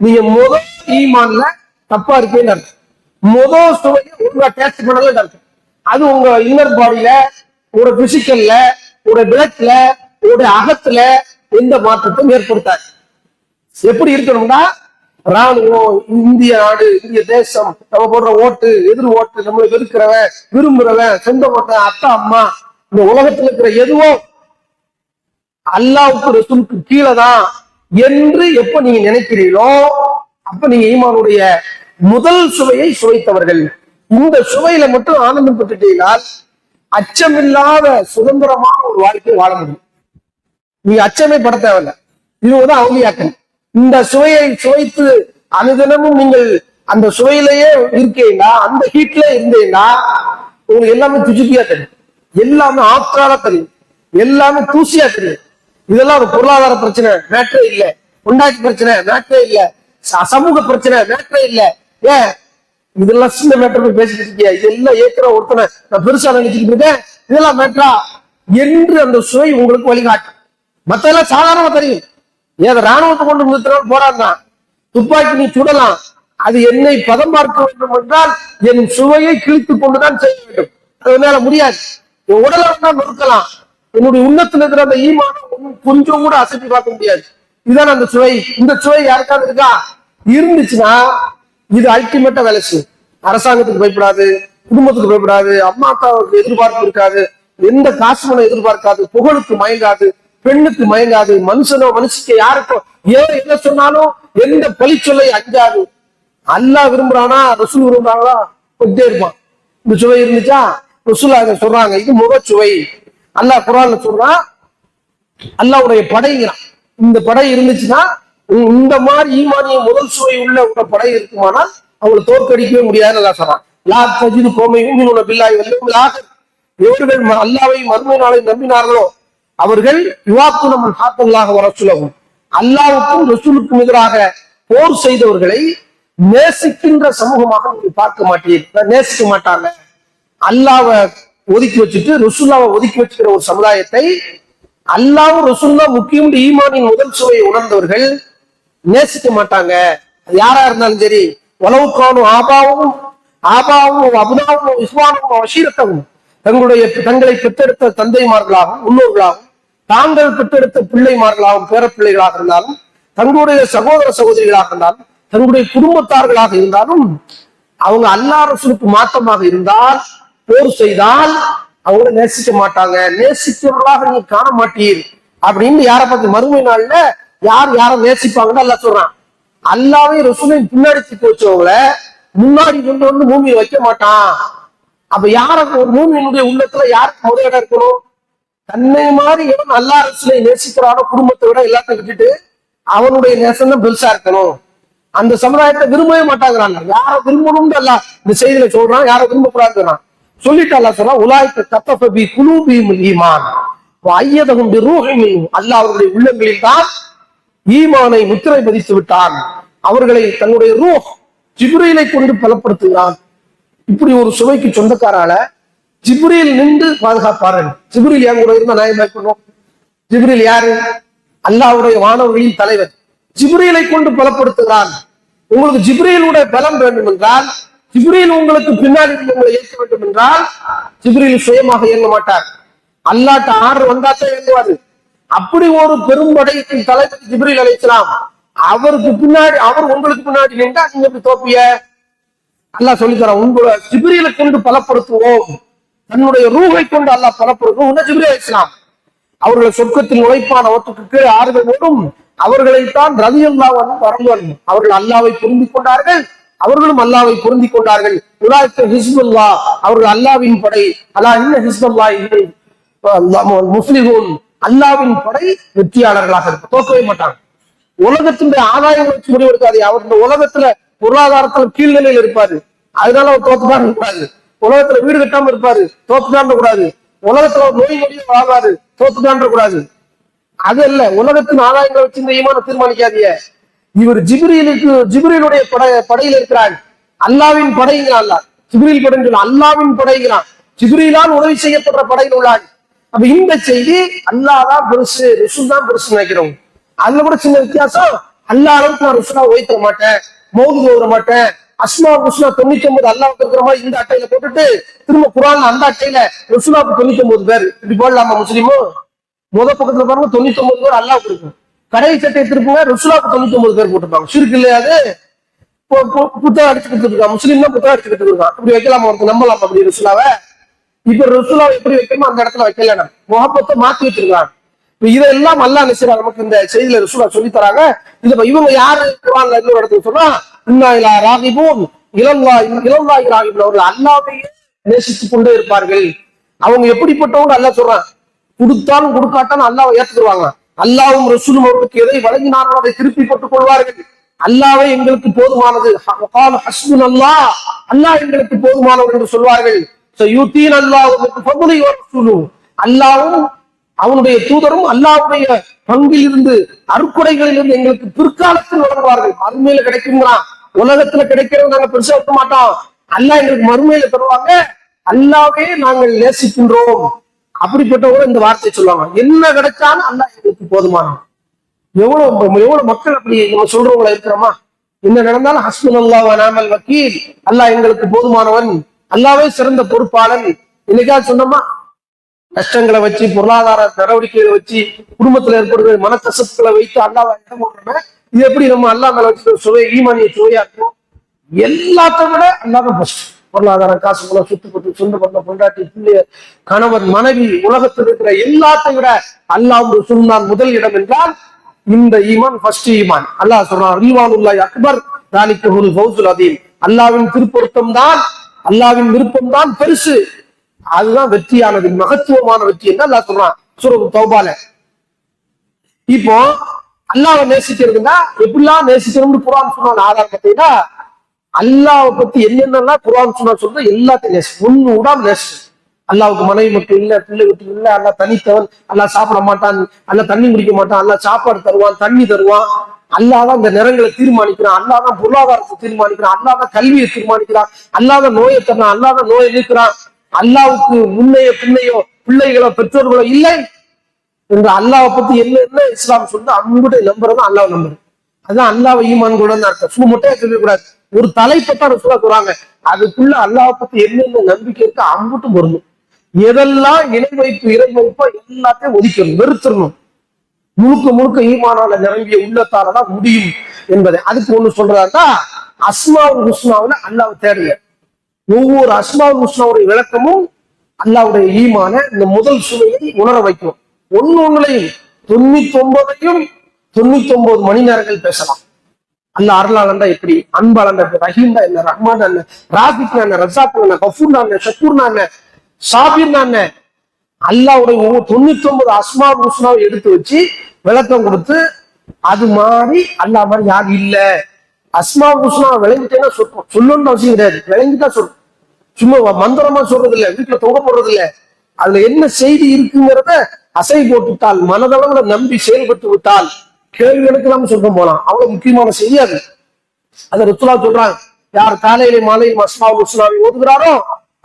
நீங்க முதல் ஈமான்ல தப்பா இருக்கேன்னு அர்த்தம். முதல் சுவையை ஒழுங்கா டேஸ்ட் பண்ணல அர்த்தம். அது உங்க இன்னர் பாடியில, உங்களோட பிசிக்கல்ல, உங்களுடைய பிளட்ல, உங்களுடைய அகத்துல எந்த மாற்றத்தையும் ஏற்படுத்தாது. எப்படி இருக்கணும்னா, ராணுவம், இந்திய நாடு, இந்திய தேசம், நம்ம போடுற ஓட்டு, எதிர் ஓட்டு, நம்மளை வெறுக்கிறவன், விரும்புறவன், சொந்த ஓட்ட, அத்தா அம்மா, இந்த உலகத்துல இருக்கிற எதுவோ அல்லாஹ்வுக்கு ரசூலுக்கு கீழே தான் என்று எப்ப நீங்க நினைக்கிறீங்களோ அப்ப நீங்க ஈமானுடைய முதல் சுவையை சுவைத்தவர்கள். இந்த சுவையில மட்டும் ஆனந்தம் பெற்றுட்டீங்களால் அச்சமில்லாத சுதந்திரமான ஒரு வாழ்க்கையை வாழ முடியும். நீங்க அச்சமே பட தேவையில்லை. இதுதான் அவுலியாக்கள். இந்த சுவையை சுவைத்து அனுதினமும் நீங்கள் அந்த சுவையிலேயே இருக்கீங்களா, அந்த ஹீட்ல இருந்தீங்கன்னா உங்களுக்கு எல்லாமே துஜுக்கியா தெரியும், எல்லாமே ஆத்திரால தெரியும், எல்லாமே தூசியா தெரியும். இதெல்லாம் ஒரு பொருளாதார பிரச்சனை மேட்டரே இல்லை, உண்டாட்சி பிரச்சனை மேட்டரே இல்லை, சமூக பிரச்சனை மேட்டரே இல்லை. ஏன் இதெல்லாம் சின்ன மேட்டர் பேசிக்கிட்டு இருக்கியா, இதெல்லாம் ஏற்கிற ஒருத்தனை நான் பெருசா நினைச்சுக்கிட்டு இருக்கேன், இதெல்லாம் மேட்டரா என்று அந்த சுவை உங்களுக்கு வழிகாட்டும். மத்தெல்லாம் சாதாரணமா தெரியும். ஏன் ராணுவத்தை கொண்டு நிறுத்தினால் போராடலாம், துப்பாக்கி நீ சுடலாம், அது என்னை பதம் பார்க்க வேண்டும் என்றால் என் சுவையை கிழித்துக் கொண்டுதான் செய்ய வேண்டும். அது மேல முடியாது. என் உடலை தான் நொறுக்கலாம், என்னுடைய உள்ளத்துல இருக்கிற அந்த ஈமானம் கொஞ்சம் கூட அசைத்து பார்க்க முடியாது. இதுதான் அந்த சுவை. இந்த சுவை யாருக்காவது இருக்கா? இருந்துச்சுன்னா இது அல்டிமேட்டா வேலை செய்யும். அரசாங்கத்துக்கு பயப்படாது, குடும்பத்துக்கு பயப்படாது, அம்மா அப்பாவுக்கு எதிர்பார்ப்பு இருக்காது, எந்த காசு எதிர்பார்க்காது, புகழுக்கு மயங்காது, பெண்ணுக்கு மயங்காது, மனுஷனுக்கு யாருக்கும் ஏன் என்ன சொன்னாலும் எந்த பழி சொல்லை அஞ்சாது. அல்லாஹ் விரும்புறானா ரசூல் விரும்புறாங்களா கொஞ்சே இருப்பான். இந்த சுவை இருந்துச்சா ரசூல் அதை சொல்றாங்க, இது முகச்சுவை. அல்லாஹ் குர்ஆன்ல சொல்றான், அல்லாஹ்வுடைய படைங்கிறான். இந்த படை இருந்துச்சுன்னா இந்த மாதிரி ஈமானிய முதல் சுவை உள்ள படை இருக்குமானால் அவங்களை தோற்கடிக்கவே முடியாதுன்னு அல்லாஹ் சொல்றான். லா தஜிது கௌமையும் பில்லாஹி வல் யௌமில் ஆகிர், எவர்கள் அல்லாஹ்வை மறுமை நாளை நம்பினார்களோ அவர்கள் யுவாத்துன மன் ஹாத்தல்லாஹ வ ரசூலஹு, அல்லாஹ்வுக்கும் ரசூலுக்கும் எதிராக போர் செய்தவர்களை நேசிக்கின்ற சமூகமாக நீங்க பார்க்க மாட்டீர்கள். நேசிக்க மாட்டாங்க. அல்லாஹ்வை ஒதுக்கி வச்சுட்டு ரசூலுல்லாவை ஒதுக்கி வச்சுக்கிற ஒரு சமுதாயத்தை அல்லாஹ் ரசூலுல்லாஹ் முக்கியம் ஈமானின் முதல் சுவையை உணர்ந்தவர்கள் நேசிக்க மாட்டாங்க. யாரா இருந்தாலும் சரி, உலவுக்கானும் ஆபாவும் அபுனாவும் இஸ்வானும் வஷீரத்தவும், தங்களை பெற்றெடுத்த தந்தைமார்களாகவும் முன்னோர்களாகவும் தாங்கள் பெற்றெடுத்த பிள்ளைமார்களாகவும் பேரப்பிள்ளைகளாக இருந்தாலும், தங்களுடைய சகோதர சகோதரிகளாக இருந்தாலும், தங்களுடைய குடும்பத்தார்களாக இருந்தாலும், அவங்க அல்லாஹ் ரசூலுக்கு மாற்றமாக இருந்தால், போர் செய்தால் அவங்கள நேசிக்க மாட்டாங்க. நேசிக்கிறவர்களாக நீங்க காண மாட்டீர் அப்படின்னு யாரை பார்த்து மறுமை நாள்ல யாரை நேசிப்பாங்கன்னு அல்லாஹ் சொல்றான். அல்லாஹ்வை ரசூலையும் பின்னாடி தூக்கி வச்சவங்கள முன்னாடி கொண்டு வந்து பூமியை வைக்க மாட்டான். அப்ப யாருக்கு ஒரு மூமியினுடைய உள்ளத்துல யாருக்கு முதலிடம் இருக்கணும்? தன்னை மாதிரி எவன் அல்லாஹ் ரசூலை நேசிக்கிறானோ குடும்பத்தை விட எல்லாத்தையும் விட்டுட்டு அவனுடைய நேசம் தான் பெருசா இருக்கணும். அந்த சமுதாயத்தை விரும்பவே மாட்டாங்கிறான். யாரை விரும்பணும்னு அல்லாஹ் இந்த செய்தியில சொல்றான், யாரை விரும்பக்கூடாதுன்னு சொல்லிட்டு அல்லாஹ் சொல்றான், உலாய்க்க கத்தபி குலூபிஹில் ஈமான் வ அய்யதஹும் பிரூஹின் மின்ஹு, அல்லாஹ் அவர்களுடைய உள்ளங்களில் தான் ஈமானை முத்திரை பதித்து விட்டான், அவர்களை தன்னுடைய ரூஹ் ஜிப்ரீலை கொண்டு பலப்படுத்துகிறான். இப்படி ஒரு சுவைக்கு சொந்தக்காரால ஜிப்ரீல் நின்று பாதுகாப்பாரு. ஜிப்ரீல் என் கூட இருந்தா நான் பயப்படணும்? ஜிப்ரீல் யாரு? அல்லாஹ்வுடைய வானவர்களின் தலைவர். ஜிப்ரீலை கொண்டு பலப்படுத்துகிறான். உங்களுக்கு ஜிப்ரீலுடைய பலம் வேண்டும் என்றால், ஜிப்ரீல் உங்களுக்கு பின்னாடி உங்களை இயக்க வேண்டும் என்றால், ஜிப்ரீல் சுயமாக இயங்க மாட்டார். அல்லாஹ்ட்ட ஆர்டர் வந்தாத்தான் இயங்குவாரு. அப்படி ஒரு பெரும்படையின் தலைவர் ஜிப்ரீல் அலைஹிஸ்ஸலாம், அவருக்கு பின்னாடி, அவர் உங்களுக்கு பின்னாடி நின்றா நீங்க எப்படி தோப்பிய? அல்லாஹ் சொல்லித்தரான், உங்களை ஜிப்ரீலை கொண்டு பலப்படுத்துவோம், தன்னுடைய ரூஹை கொண்டு அல்லாஹ் பலப்படுத்துவோம். ஜிப்ரீல் அலைஹிஸ்ஸலாம் அவர்களை சொர்க்கத்தில் நுழைப்பான், அவற்றுக்கு கீழே ஆறுதல் வரும், அவர்களைத்தான் ரலியல்லாஹு அன்ஹு வரம்புவார்கள். அவர்கள் அல்லாஹ்வை புரிந்து கொண்டார்கள், அவர்களும் அல்லாஹ்வை புரிந்து கொண்டார்கள். உலாய்க ஹிஸ்புல்லாஹ், அவர்கள் அல்லாஹ்வின் படை. அல்லாஹ் இன்ன ஹிஸ்புல்லாஹி முஃப்லிஹூன், அல்லாஹ்வின் படை வெற்றியாளர்களாக இருக்கும், தோக்கவே மாட்டாங்க. உலகத்தினுடைய ஆதாயங்களை வச்சு முடிவெடுக்காது. அவர் இந்த உலகத்துல பொருளாதாரத்துல கீழ்நிலையில் இருப்பாரு, அதனால அவர் தோத்துதான் இருப்பாரு. உலகத்துல வீடு கட்டாம இருப்பாரு, தோத்துதான் கூடாது. உலகத்துல நோய் நொடியும் வாழ்வாரு, தோத்துதான் கூடாது. அது இல்ல, உலகத்தின் ஆதாயங்களை வச்சு இந்த ஈமான தீர்மானிக்காதீங்க. இவர் ஜிப்ரீலுடைய படையில் இருக்கிறார். அல்லாவின் படைங்கிறான். ஜிப்ரீல் படைன்னு சொல்ல, அல்லாவின் படைங்கிறான். ஜிப்ரீலால் உதவி செய்யப்படுற படையில் உள்ளார். அப்ப இந்த செய்தி அல்லாஹ் பெருசு, ரசூல் தான் பெருசு நினைக்கிறோம். அதுல கூட சின்ன வித்தியாசம். அல்லாஹ் அளவுக்கு நான் ரசூலா ஓய்த்த மாட்டேன், மௌது ஓட மாட்டேன். அஸ்மா ரசூலா 99 அல்லாஹ்வுக்கு இருக்கிற மாதிரி இந்த அட்டையில போட்டுட்டு திரும்ப குர்ஆன்ல அந்த அட்டையில ரசூலாவுக்கு 99 பேர் இப்படி போடலாமா? முஸ்லிமும் முத பக்கத்துல பாருங்க 99 பேர் அல்லாஹ்வுக்கு இருக்கும். கடைசி சட்டையை திருப்புங்க, ரசூலாவுக்கு 99 பேர் போட்டுருப்பாங்க. ஷிர்க் இல்லையா? அது புத்தகம் அடிச்சுக்கிட்டு இருக்கான். முஸ்லீம் தான் புத்தகம் அடிச்சுக்கிட்டு இருக்கான். இப்படி வைக்கலாமா? ஒருத்தர் நம்பலாமா அப்படி ரசூலாவை? இப்ப ரசூலாவை எப்படி வைக்கணுமோ அந்த இடத்துல வைக்கல, முகப்பத்தை மாத்தி வச்சிருக்காங்க. இதெல்லாம் அல்லாஹ் நினைச்சாங்க. நமக்கு இந்த செய்தியில ரசூலா சொல்லி தராங்க. இவங்க யாரு குர்ஆன்ல இன்னொரு இடத்துல சொன்னா, இன்னா இலா ராகிபூன் இலல்லாஹி ராகிபூன், அவர்கள் அல்லாஹ்வையே நேசித்துக் கொண்டே இருப்பார்கள். அவங்க எப்படிப்பட்டவங்க அல்லாஹ் சொல்றான். கொடுத்தாலும் கொடுக்காட்டாலும் அல்லாஹ்வை ஏத்துக்குவாங்க. அல்லாவும் ரசூலும் அவர்களுக்கு எதை வழங்கினார்களோ அதை திருப்பி போட்டுக் கொள்வார்கள். அல்லாவே எங்களுக்கு போதுமானது, அல்லாஹ் எங்களுக்கு போதுமானவர் என்று சொல்வார்கள். அல்லாவும் அவனுடைய தூதரும் அல்லாவுடைய பங்கில் இருந்து அருக்குடைகளில் இருந்து எங்களுக்கு பிற்காலத்தில் வழங்குவார்கள். மறுமையில கிடைக்குங்களா? உலகத்துல கிடைக்கிறது நாங்க பெருசா இருக்க மாட்டோம். அல்லாஹ் எங்களுக்கு மறுமையில தருவாங்க. அல்லாவே நாங்கள் நேசிக்கின்றோம். அப்படிப்பட்டவங்க இந்த வார்த்தையை சொல்லுவாங்க. என்ன கிடைச்சாலும் அல்லாஹ் எங்களுக்கு போதுமானவன். எவ்வளவு மக்கள் அப்படி நம்ம சொல்றவங்களா இருக்கிறோமா? என்ன நடந்தாலும் ஹஸ்புனல்லாஹ் வ நிஅமல் வக்கீல், அல்லாஹ் எங்களுக்கு போதுமானவன், அல்லாவே சிறந்த பொறுப்பாளன். இன்னைக்காவது சொன்னோமா? கஷ்டங்களை வச்சு, பொருளாதார நடவடிக்கைகளை வச்சு, குடும்பத்துல ஏற்படுகிற மனக்கசப்புகளை வைத்து அல்லாஹ் இடம் போடுறோம். இது எப்படி நம்ம அல்லாஹ் மேல வச்சு சுவை ஈமானிய சுவையா இருக்கும்? எல்லாத்த விட அல்லாஹ் ஃபர்ஸ்ட். பொருளாதாரம், காசு, மூலம், சுத்துப்பட்டு, சொந்த பண்ண, பொண்டாட்டி, பிள்ளைய, கணவன், மனைவி, உலகத்தில் இருக்கிற எல்லாத்தை விட அல்லாஹ் சொன்னான் முதல் இடம் என்றால் இந்த ஈமான் ஃபர்ஸ்ட் ஈமான். அல்லாஹ் சொல்றான், ரிவானுல்லாஹி அக்பர் தாலிகுல் ஃபௌசுல் அதீம். அல்லாஹ்வின் திருப்பொருத்தம் தான், அல்லாஹ்வின் விருப்பம் தான் பெருசு, அதுதான் வெற்றியானது, மகத்துவமான வெற்றி என்று அல்லாஹ் சொல்றான் சூரத் தௌபால. இப்போ அல்லாஹ்வை நேசிக்கிறதுனா எப்படிலாம் நேசிக்கணும்னு குர்ஆன் சொன்ன ஆதாரம் பார்த்தீங்கன்னா, அல்லாஹ்வை பத்தி என்னென்னலாம் குர்ஆன் சொல்றது எல்லாத்தையும் நேசி, ஒண்ணு விடாம நேசி. அல்லாவுக்கு மனைவி மக்கள் இல்ல, பிள்ளை வீட்டு இல்ல, அல்லாஹ் தனித்தவன், அல்லாஹ் சாப்பிட மாட்டான், அல்லாஹ் தண்ணி குடிக்க மாட்டான், அல்லாஹ் சாப்பாடு தருவான், தண்ணி தருவான், அல்லாஹ் தான் இந்த நிறங்களை தீர்மானிக்கிறான், அல்லாஹ் தான் பொருளாதாரத்தை தீர்மானிக்கிறான், அல்லாஹ் தான் கல்வியை தீர்மானிக்கிறான், அல்லாஹ் தான் நோயை தரான், அல்லாஹ் தான் நோயை நீக்கிறான். அல்லாவுக்கு முன்னையோ பின்னையோ பிள்ளைகளோ பெற்றோர்களோ இல்லை என்று அல்லாஹ்வை பத்தி என்ன இஸ்லாம் சொல்றது அன்புடைய நம்புறது அல்லாஹ் நம்புறது. அதுதான் அல்லாஹ் ஈமான் கூட அர்த்தம். சும்மா மட்டும் சொல்லக்கூடாது, ஒரு தலைப்பத்தான் சொல்றாங்க. அதுக்குள்ள அல்லாஹ்வை பத்தி என்னென்ன நம்பிக்கை இருக்கு அம்புட்டும் பொருந்தும். எதெல்லாம் இணை வைப்பு இறை வைப்போ எல்லாத்தையும் ஒதுக்கணும், வெறுத்துடணும். முழுக்க முழுக்க ஈமானால நிரம்பிய உள்ளத்தாலதான் முடியும் என்பதை. அதுக்கு ஒண்ணு சொல்றாருன்னா, அஸ்மாவுல் ஹுஸ்னாவுல அல்லாஹ்வை தேடுங்க. ஒவ்வொரு அஸ்மாவுல் ஹுஸ்னாவுடைய விளக்கமும் அல்லாஹ்வுடைய ஈமான இந்த முதல் சுவையை உணர வைக்கும். ஒண்ணுலையும் 99ஐயும் 99 மணி நேரங்கள் பேசலாம். அல்லாஹ் அருளாளண்டா எப்படி, அன்பாளண்டா எப்படி, ரஹீம்டா என்ன, ரஹ்மான் என்ன, ராஃபிக் என்ன, ரஸாக் என்ன, கஃபூர்னா என்ன, ஷக்கூர்னா என்ன, சாபிர்னா என்ன, அல்லாஹ்வுடைய 99 அஸ்மாவுல் ஹுஸ்னாவை எடுத்து வச்சு விளக்கம் கொடுத்து, அது மாதிரி அல்லாஹ் மாதிரி யாரும் இல்ல. அஸ்மாவுல் ஹுஸ்னா விளங்கிட்டேன்னா சொல்றோம், சொல்லணும்னு அவசியம் கிடையாது, விளங்கிட்டா சொல்றோம். சும்மா மந்திரமா சொல்றது இல்ல, வீட்டுல தொங்க போடுறது இல்ல. அதுல என்ன செய்தி இருக்குங்கிறத அசை போட்டுவிட்டால், மனதளவுல நம்பி செயல்பட்டு விட்டால் கேள்விகளுக்கு நம்ம சொல்றோம் போலாம். அவ்வளவு முக்கியமான செய்தி அது. அதை ரசூலுல்லாஹ் சொல்றாங்க, யார் காலையிலே மாலையில் அஸ்மாவுல் ஹுஸ்னாவை ஓதுகிறாரோ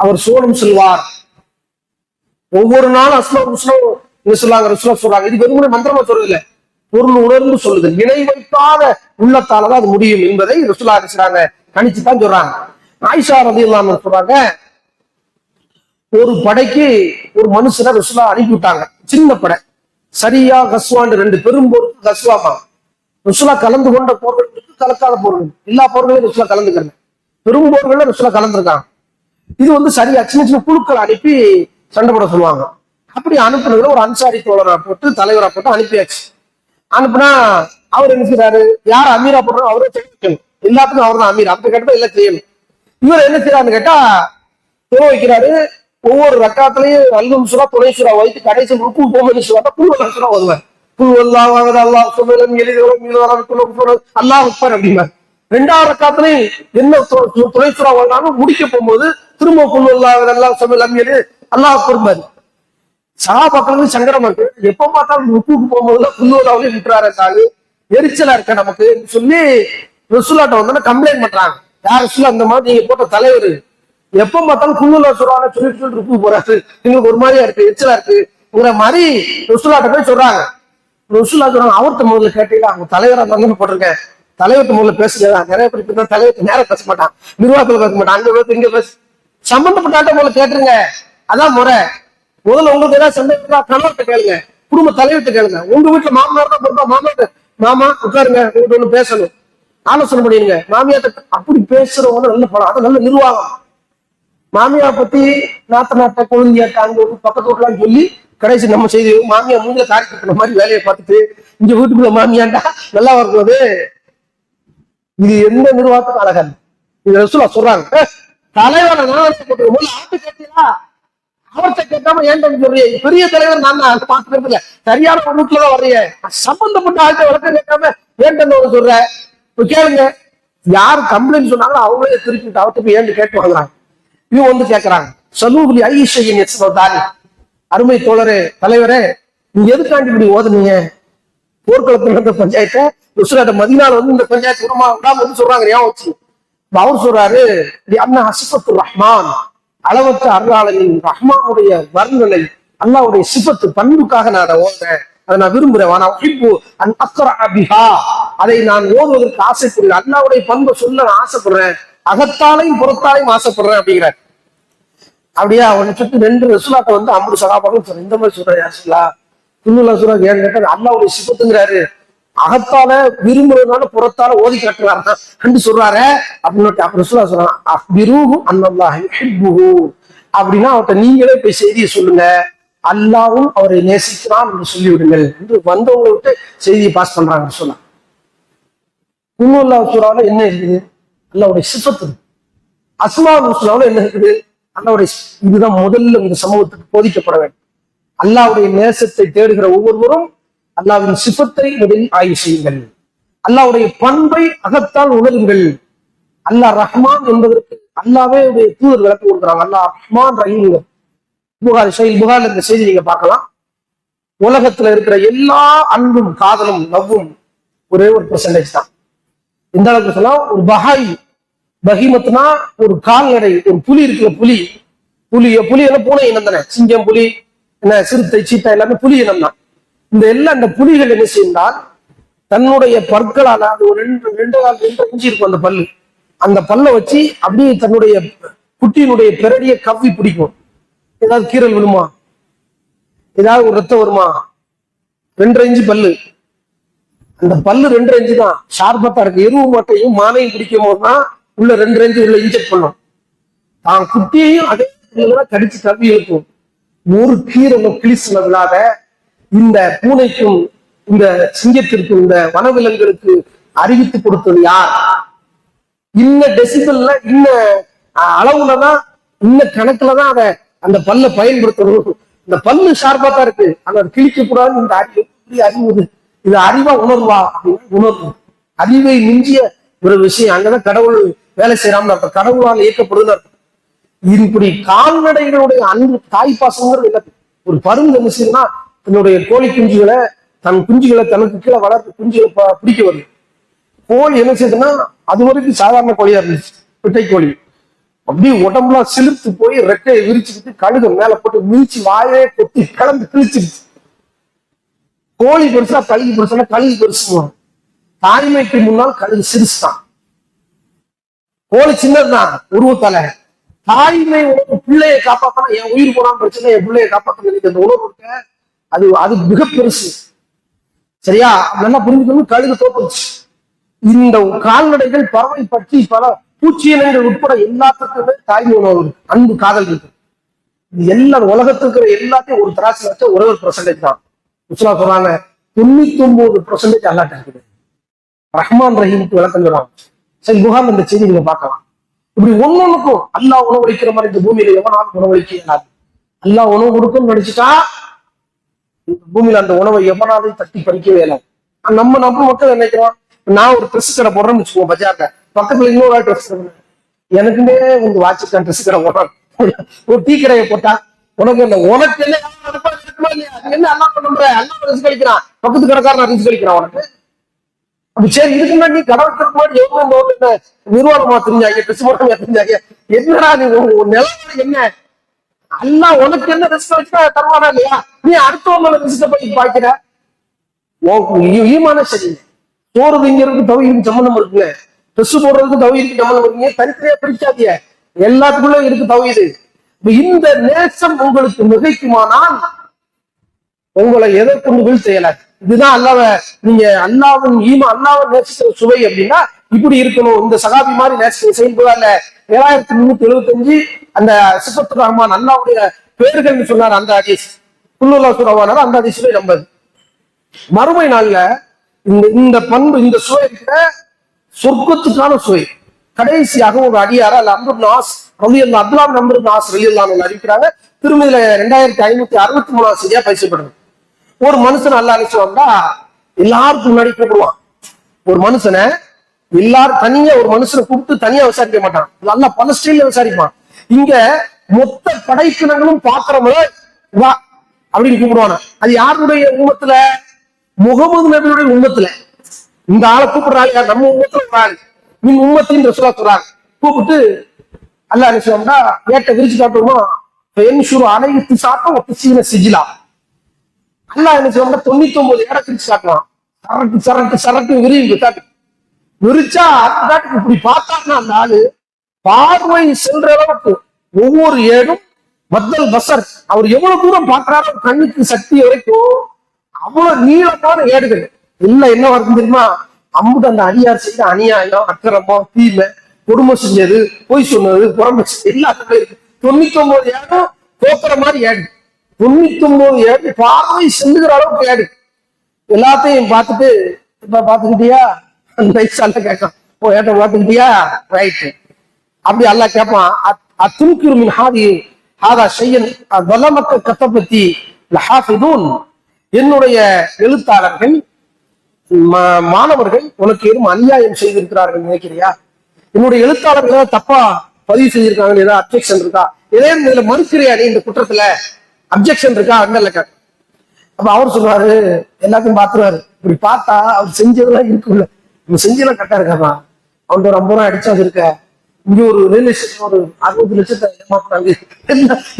அவர் சோனம் செல்வார். ஒவ்வொரு நாளும் அஸ்மாவுல் ஹுஸ்னா சொல்றாங்க. இது வெறுமனே மந்திரமா சொல்றது இல்ல, பொருள் உணர்ந்து சொல்லுது. இணை வைக்காத உள்ளத்தாலதான் அது முடியும் என்பதை ரசூலுல்லாஹ் சொல்றாங்க, கணிச்சுதான் சொல்றாங்க. ஆயிஷா ரலியல்லாஹு அன்ஹா சொல்றாங்க, ஒரு படைக்கு ஒரு மனுஷனை ரசூலுல்லாஹ் அனுப்பி விட்டாங்க. சின்ன படை, சரியா கஸ்வான் 2 பெரும் போருக்கு கஸ்வாமா. ரசூலுல்லாஹ் கலந்து கொண்ட போர்கள் கலக்காத போர்கள், எல்லா போர்களையும் ரசூலுல்லாஹ் கலந்துக்கிறாங்க. பெரும் போர்கள்ல ரசூலுல்லாஹ் கலந்துருக்காங்க. இது சரியா சின்ன சின்ன குழுக்கள் அனுப்பி சண்டை போட சொல்லுவாங்க. அப்படி அனுப்புனதுல ஒரு அன்சாரி தோழரா போட்டு தலைவரா போட்டு அனுப்பியாச்சு. அனுப்புனா அவர் என்ன செய்யறாரு, யார் அமீரா போடுறோம் அவரே செய்யணும், எல்லாத்துக்கும் அவர் தான் அமீர், அப்படி கேட்டா எல்லாம் செய்யணும். இவர் என்ன செய்யறாருன்னு கேட்டா துணை வைக்கிறாரு. ஒவ்வொரு ரக்காத்துலயும் அல்கும் சூரா துணை சூரா வைத்து கடைசி ருக்கு போமனி சூரா புல்வல்லா சூரா ஓதுவார். புல்வல்லாஹ் அல்லாஹ் சுப்ஹானஹு அல்லாஹ் அக்பர் அப்படின்னா. 2வது ரக்காத்துலயும் என்ன துணை சூரா ஓதுனாலும் முடிக்க போகும்போது திரும்ப புல்வல்லாஹ் அல்லாஹ் சுப்ஹானஹு அல்லாஹ் அக்பர் மாதிரி. சஹாபாக்களுக்கு சங்கடமா இருக்கு, எப்ப பார்த்தாலும் ருக்குக்கு போகும்போதுல புல்வல்லாஹ்வே விட்டுறாரு, எரிச்சலா இருக்க நமக்கு சொல்லி ரசூலுல்லாஹ்ட்ட வந்து கம்ப்ளைண்ட் பண்றாங்க. யார் ரசூலுல்லாஹ், அந்த மாதிரி நீங்க போட்ட தலைவர் எப்ப பார்த்தாலும் குல்லுல்லா சொல்றாங்க சொல்லிட்டு ருக்கு போறாரு, எங்களுக்கு ஒரு மாதிரியா இருக்கு, எரிச்சலா இருக்குங்கிற மாதிரி ரசூலுல்லாஹ்ட்ட போய் சொல்றாங்க. ரசூலுல்லாஹ் சொல்றாங்க, அவர்கிட்ட முதல்ல கேட்டீங்களா, அவங்க தலைவரா தானே போட்டிருக்கேன், தலைவர்கிட்ட முதல்ல பேசுங்க. நிறைய பேர் தலைவர்கிட்ட நேரம் பேச மாட்டான், நிர்வாகத்துல பேச மாட்டான், அங்க பேச இங்க பேச, சம்பந்தப்பட்ட முதல்ல கேட்டுருங்க, அதான் முறை. முதல்ல உங்களுக்கு ஏதாவது சந்தேகம் கணவர்கிட்ட கேளுங்க, குடும்ப தலைவர்கிட்ட கேளுங்க. உங்க வீட்டுல மாமனார் தான் பொறுப்பா, மாமா உட்காருங்க, உங்கள்கிட்ட ஒண்ணு பேசணும், ஆலோசனை பண்ணிடுங்க. மாமியார்ட்ட அப்படி பேசுறவங்க நல்ல படம், அது நல்ல நிர்வாகம். மாமியார் பத்தி நாட்ட குழந்தையாட்ட அங்க பக்கத்து வீட்டுலாம் சொல்லி கடைசி நம்ம செய்தி மாமியா மூஞ்சில காரி கட்டுற மாதிரி வேலையை பார்த்துட்டு இங்க வீட்டுக்குள்ள மாமியாண்டா நல்லா வரும்போது இது எந்த நிர்வாகத்துக்கும் அழகாது. இது ரசூலுல்லாஹ் சொல்றாங்க, தலைவரை ஆட்டு கட்டியா அவர்கிட்ட கேட்காம ஏன்டா சொல்றிய? பெரிய தலைவர் நான் அதை பாத்துக்கிறது இல்ல, சரியான ஒரு ரூட்லதான் வர்றிய, சம்பந்தப்பட்ட ஆள்கிட்ட விளக்கம் கேட்காம ஏன்டா சொல்ற? இப்ப கேளுங்க, யாரு கம்ப்ளைண்ட் சொன்னாலும் அவங்களே திருப்பிட்டு அவர்கிட்ட போய் ஏன்னு கேட்டு வாங்குறாங்க. இவங்க வந்து கேட்கறாங்க, சலூபுலி ஐஷையின் தாலி, அருமை தோழரே தலைவரே, நீங்க எதுக்காண்டி இப்படி ஓதுனீங்க? போர்க்களத்தில் நடந்த பஞ்சாயத்தை ருசுலாட்ட மதினால வந்து இந்த பஞ்சாயத்து விடாம வந்து சொல்றாங்க, ஏன் வச்சு அவர் சொல்றாரு, அண்ணா ஹசிபத்து ரஹ்மான், அளவற்ற அருளாளனின் ரஹ்மானுடைய வர்ணனை, அல்லாவுடைய சிபத்து பண்புக்காக நான் அதை ஓதுறேன், அதை நான் விரும்புறேன், அதை நான் ஓதுவதற்கு ஆசைப்படுறேன், அல்லாவுடைய பண்பை சொல்ல நான் ஆசைப்படுறேன், அகத்தாலையும் புறத்தாலையும் ஆசைப்படுறேன் அப்படிங்கிறார். அப்படியே அவனை சுற்றி 2 ரசூலாட்ட வந்து 50 சகாபாக்கள் இந்த மாதிரி சொல்றாரு, ரசூலா இன்னும் ரசூலா ஏன்னு கேட்டா அல்லாவுடைய சிபத்துங்கிறாரு, அகத்தால விரும்புறதுனால புறத்தால ஓதி காட்டுறாரு சொல்றாரு அப்படின்னு. அப்புறம் ரசூலா சொல்றாங்க, அப்படின்னா அவர்கிட்ட நீங்களே போய் செய்தியை சொல்லுங்க, அல்லாவும் அவரை நேசிக்கிறான் என்று சொல்லிவிடுங்கள் என்று வந்தவங்களை விட்டு செய்தியை பாஸ் பண்றாங்க. சொல்ல இன்னும் சூறாவுல என்ன இருக்குது? அல்லாவுடைய சிபத்து. அஸ்மா சூறாவுல என்ன இருக்குது? அல்லாவுடைய. இதுதான் முதல்ல இந்த சமூகத்துக்கு போதிக்கப்பட வேண்டும். அல்லாவுடைய நேசத்தை தேடுகிற ஒவ்வொருவரும் அல்லாவின் சிபத்தை முதலில் ஆய்வு செய்யுங்கள், அல்லாவுடைய பண்பை அகத்தால் உணருங்கள். அல்லாஹ் ரஹ்மான் என்பதற்கு அல்லாவே தூதர் விளக்கம் கொடுக்குறாங்க. அல்லாஹ் ரஹ்மான் ரஹீம். புகார் இந்த செய்தி நீங்க பார்க்கலாம். உலகத்துல இருக்கிற எல்லா அன்பும் காதலும் லவ்வும் ஒரே ஒரு பெர்சன்டேஜ் தான். இந்த அளவுக்கு சொன்னா, ஒரு பஹீமத்துனா ஒரு கால்நடை, ஒரு புலி இருக்குல்ல, புலி எல்லாம் பூனை இனம் தானே, சிங்கம் புலி என்ன சிறுத்தை சீட்டா எல்லாமே புலி இனம் தான். இந்த புலிகள் என்ன செய்தால் தன்னுடைய பற்களால், அது ஒரு 2 இன்ச்சு இருக்கும் அந்த பல்லு, அந்த பல்லை வச்சு அப்படியே தன்னுடைய குட்டியினுடைய பிறடியை கவ்வி பிடிக்கும். ஏதாவது கீரல் விழுமா, ஏதாவது ஒரு ரத்தம் வருமா, 2 இன்ச்சு பல்லு, அந்த பல்லு 2 இன்ச்சு தான் ஷார்பத்தா இருக்கு. எருவு மாட்டையும் மானையும் பிடிக்கும் போதுதான் உள்ள 2 இன்ச்சு உள்ள இன்ஜெக்ட் பண்ணும். தான் குட்டியையும் அதே கடிச்சு கவ்வி இருக்கும். ஒரு கீரலும் கிளிஸ்ல விழாத இந்த பூனைக்கும் இந்த சிங்கத்திற்கும் இந்த வனவிலங்குகளுக்கு அறிவித்து கொடுத்தது யார்? இன்ன டெசிபல்ல இன்ன அளவுலதான் இன்ன கணக்குலதான் அதை அந்த பல்ல பயன்படுத்தணும். இந்த பல்லு ஷார்ப்பா தான் இருக்கு, ஆனா கிழிக்க கூடாது. இந்த அறிவு இது அறிவா உணர்வா அப்படின்னு உணர்வு, அறிவை மிஞ்சிய ஒரு விஷயம். அங்கதான் கடவுள் வேலை செய்யறாம அர்த்தம், கடவுளால் இயக்கப்படுதுன்னு அர்த்தம். இப்படி கால்நடைகளுடைய அன்பு தாய்ப்பாசங்கிறது இல்லை. ஒரு பருந்து என்ன செய்யுதுன்னா, தன்னுடைய கோழி குஞ்சுகளை தனக்கு கீழே வளர்த்து குஞ்சுகளை பிடிக்க வருது. கோழி என்ன செய்யுதுன்னா, அது வரைக்கும் சாதாரண கோழியா இருந்துச்சு, பிட்டை கோழி. அப்படியே உடம்புலாம் சிலிர்த்து போய் ரெக்கையை விரிச்சுக்கிட்டு கழுக மேல போட்டு மிதிச்சு வாயே கொத்தி கலந்து கிழிச்சிருச்சு. கோழி பெருசா கழுகு பெருசுனா கழுகு பெருசு, தாய்மைக்கு முன்னால் கழுகு சிறுசுதான், கோழி சின்னதுதான் உருவத்தால. தாய்மை உணவு பிள்ளையை காப்பாற்றணும், என் உயிர் போனான்னு பிரச்சனை, என் பிள்ளையை காப்பாற்றணும் நினைக்கிற அந்த உணவு இருக்க, அது மிக பெருசு. சரியா? நல்லா புரிஞ்சுக்கணும். கழுகு தோற்றுச்சு. இந்த கால்நடைகள், பறவை, பற்றி, பல பூச்சியினங்கள் உட்பட எல்லாத்துக்குமே தாய்மை உணவு இருக்கு, அன்பு காதல் இருக்கு. இது எல்லா உலகத்துக்கு எல்லாத்தையும் ஒரு தராசில வச்ச ஒரே ஒரு பெர்சன்டேஜ் தான். உஸ்லா சொல்றாங்க 99% அல்லாட்ட இருக்குது. ரஹ்மான் ரஹீமுக்கு விளக்கம் சொல்றாங்க. சரி, புகார் இந்த செய்தி நீங்க பார்க்கலாம். இப்படி ஒன்னொன்னுக்கும் அல்லாஹ் உணவளிக்கிற மாதிரி இந்த பூமியில எவனாலும் உணவளிக்க இயலாது. அல்லாஹ் உணவு கொடுக்கும்னு நினைச்சுட்டா இந்த பூமியில அந்த உணவை எவனாலும் தட்டி பறிக்கவே இயலாது. நம்ம மக்கள் நினைக்கிறோம், நான் ஒரு ட்ரெஸ் கடை போடுறேன்னு வச்சுக்கோங்க, பஜார்ல பக்கத்துல இன்னொரு ட்ரெஸ் கடை, எனக்குமே வந்து வாட்சுக்கான் ட்ரெஸ் கடை போடுறேன், ஒரு டீ கடையை போட்டா உனக்கு என்ன என்ன அல்லா பண்ற, அல்லா ரிஸ்க் கழிக்கிறான், பக்கத்து கடைக்காரன் ரிஸ்க் கழிக்கிறான் உனக்கு. அப்படி சரி, இதுக்கு முன்னாடி நீ கடவுளுக்கு முன்னாடி எவ்வளவு நிர்வாகமா தெரிஞ்சாங்க, ட்ரெஸ் போட்டமா தெரிஞ்சாங்க, என்னடா நீ நிலவரம் என்ன? அல்லா உனக்கு என்ன ரிஸ்க் வச்சுட்டா தருவானா இல்லையா? நீ அடுத்தவங்க ரிஸ்க போய் பாய்க்கிற ஈமான சரி. சோறு திங்கிறதுக்கு தவீருக்கு சம்மந்தம் இருக்குங்க, ட்ரெஸ் போடுறதுக்கு தவீருக்கு சம்மந்தம் இருக்குங்க, தனித்தனியா பிரிக்காதீங்க, எல்லாத்துக்குள்ள இருக்கு தவீது. இந்த நேசம் உங்களுக்கு மிகைக்குமானால் உங்களை எதை கொண்டு வீழ் செய்யலாது. இதுதான் அல்லாவ நீங்க அல்லாவின் அல்லாவை நேசிக்கிற சுவை அப்படின்னா இப்படி இருக்கணும். இந்த சகாபி மாதிரி நேசிக்க செயல்படால 7375 அந்த சிஃபத்துர் ரஹ்மான் அல்லாவுடைய பேர்கள் சொன்னார். அந்த ஹதீஸ் குல்லுல்லா சூரவானார். அந்த ஹதீஸ்ல 80 மறுமை நாள்ல இந்த பண்பு, இந்த சுவை இருக்கிற சொர்க்கத்துக்கான சுவை, கடைசியாக ஒரு அடியார அம்ருல் நாஸ் ரலியல்லாஹு அப்துல்லாஹ் அம்ருல் நாஸ் ரலியல்லாஹு அறிவிக்கிறாங்க. திருமதியில 2563 செய்தியா பேசப்படுது. ஒரு மனுஷன் அல்லாஹ் அனுப்பிச்சுவான்டா எல்லாருக்கும் முன்னாடி கூப்பிடுவான். ஒரு மனுஷனை எல்லாரும் தனியா ஒரு மனுஷனை கூப்பிட்டு தனியா விசாரிக்க மாட்டான். நல்லா பல ஸ்டைல்ல விசாரிப்பான். இங்க மொத்த படைப்பினங்களும் பாக்குறவங்கள வா அப்படின்னு கூப்பிடுவானா. அது யாருடைய உம்மத்துல? முகமது நபியுடைய உம்மத்துல. இந்த ஆளை கூப்பிடுறாங்க யார்? நம்ம உம்மத்துல வராங்க. நீ உம்மத்தின் ரசூலா சொல்றாங்க. கூப்பிட்டு அல்லாஹ் என்ன செய்வோம்னா ஏட்ட விரிச்சு காட்டுவோமா அனைத்து சாட்டம் ஒத்து சிஜிலா. அல்லாஹ் என்ன செய்வோம்னா 99 ஏட பிரிச்சு காட்டுவான். சரக்கு சரக்கு சரக்கு விரிவு காட்டு. விரிச்சா அந்த காட்டுக்கு இப்படி பார்த்தான்னா அந்த ஆளு பார்வை சென்ற அளவுக்கு ஒவ்வொரு ஏடும் மத்தல் பசர் அவர் எவ்வளவு தூரம் பார்க்கிறாரோ கண்ணுக்கு சக்தி வரைக்கும் அவ்வளவு நீளமான ஏடுகள் எல்லாம் என்ன வருது தெரியுமா? அம்புட்டு அந்த அடியார் செய்த அநியாயம், அக்கிரமம், தீமை, கொடுமை செஞ்சது, பொய் சொன்னது, புறம்பு எல்லாத்துக்குமே இருக்கு. 99 ஏடும் போக்குற மாதிரி ஏடு. 99 ஏடு பார்வை செல்லுகிற அளவுக்கு ஏடு. எல்லாத்தையும் பார்த்துட்டு இப்ப பாத்துக்கிட்டியா கேட்கான். ஓ ஏட்ட பாத்துக்கிட்டியா? ரைட்டு. அப்படி அல்லாஹ் கேட்பான். அத்துன்கிருமின் ஹாதி ஹாதா ஷையன் வலமக்க கத்தபத்தி லஹாஃபிதூன். என்னுடைய எழுத்தாளர்கள் மாணவர்கள் உனக்கு எதுவும் அநியாயம் செய்திருக்கிறார்கள் நினைக்கிறியா? என்னுடைய எழுத்தாளர்கள் ஏதாவது தப்பா பதிவு செஞ்சிருக்காங்க, ஏதாவது அப்ஜெக்ஷன் இருக்கா? இதே இதுல மறுக்கிறியா நீ? இந்த குற்றத்துல அப்ஜெக்ஷன் இருக்கா? அங்க அப்ப அவர் சொல்றாரு, எல்லாத்தையும் பாத்துருவாரு. இப்படி பார்த்தா அவர் செஞ்சதெல்லாம் இருக்குல்ல, இவங்க செஞ்சதெல்லாம் கரெக்டா இருக்காப்பா. அவன் ஒரு 50 ரூபாய் அடிச்சா அது இருக்க. இங்க ஒரு ரியலைசேஷன் ஒரு 60 லட்சத்தை ஏமாத்துறாங்க.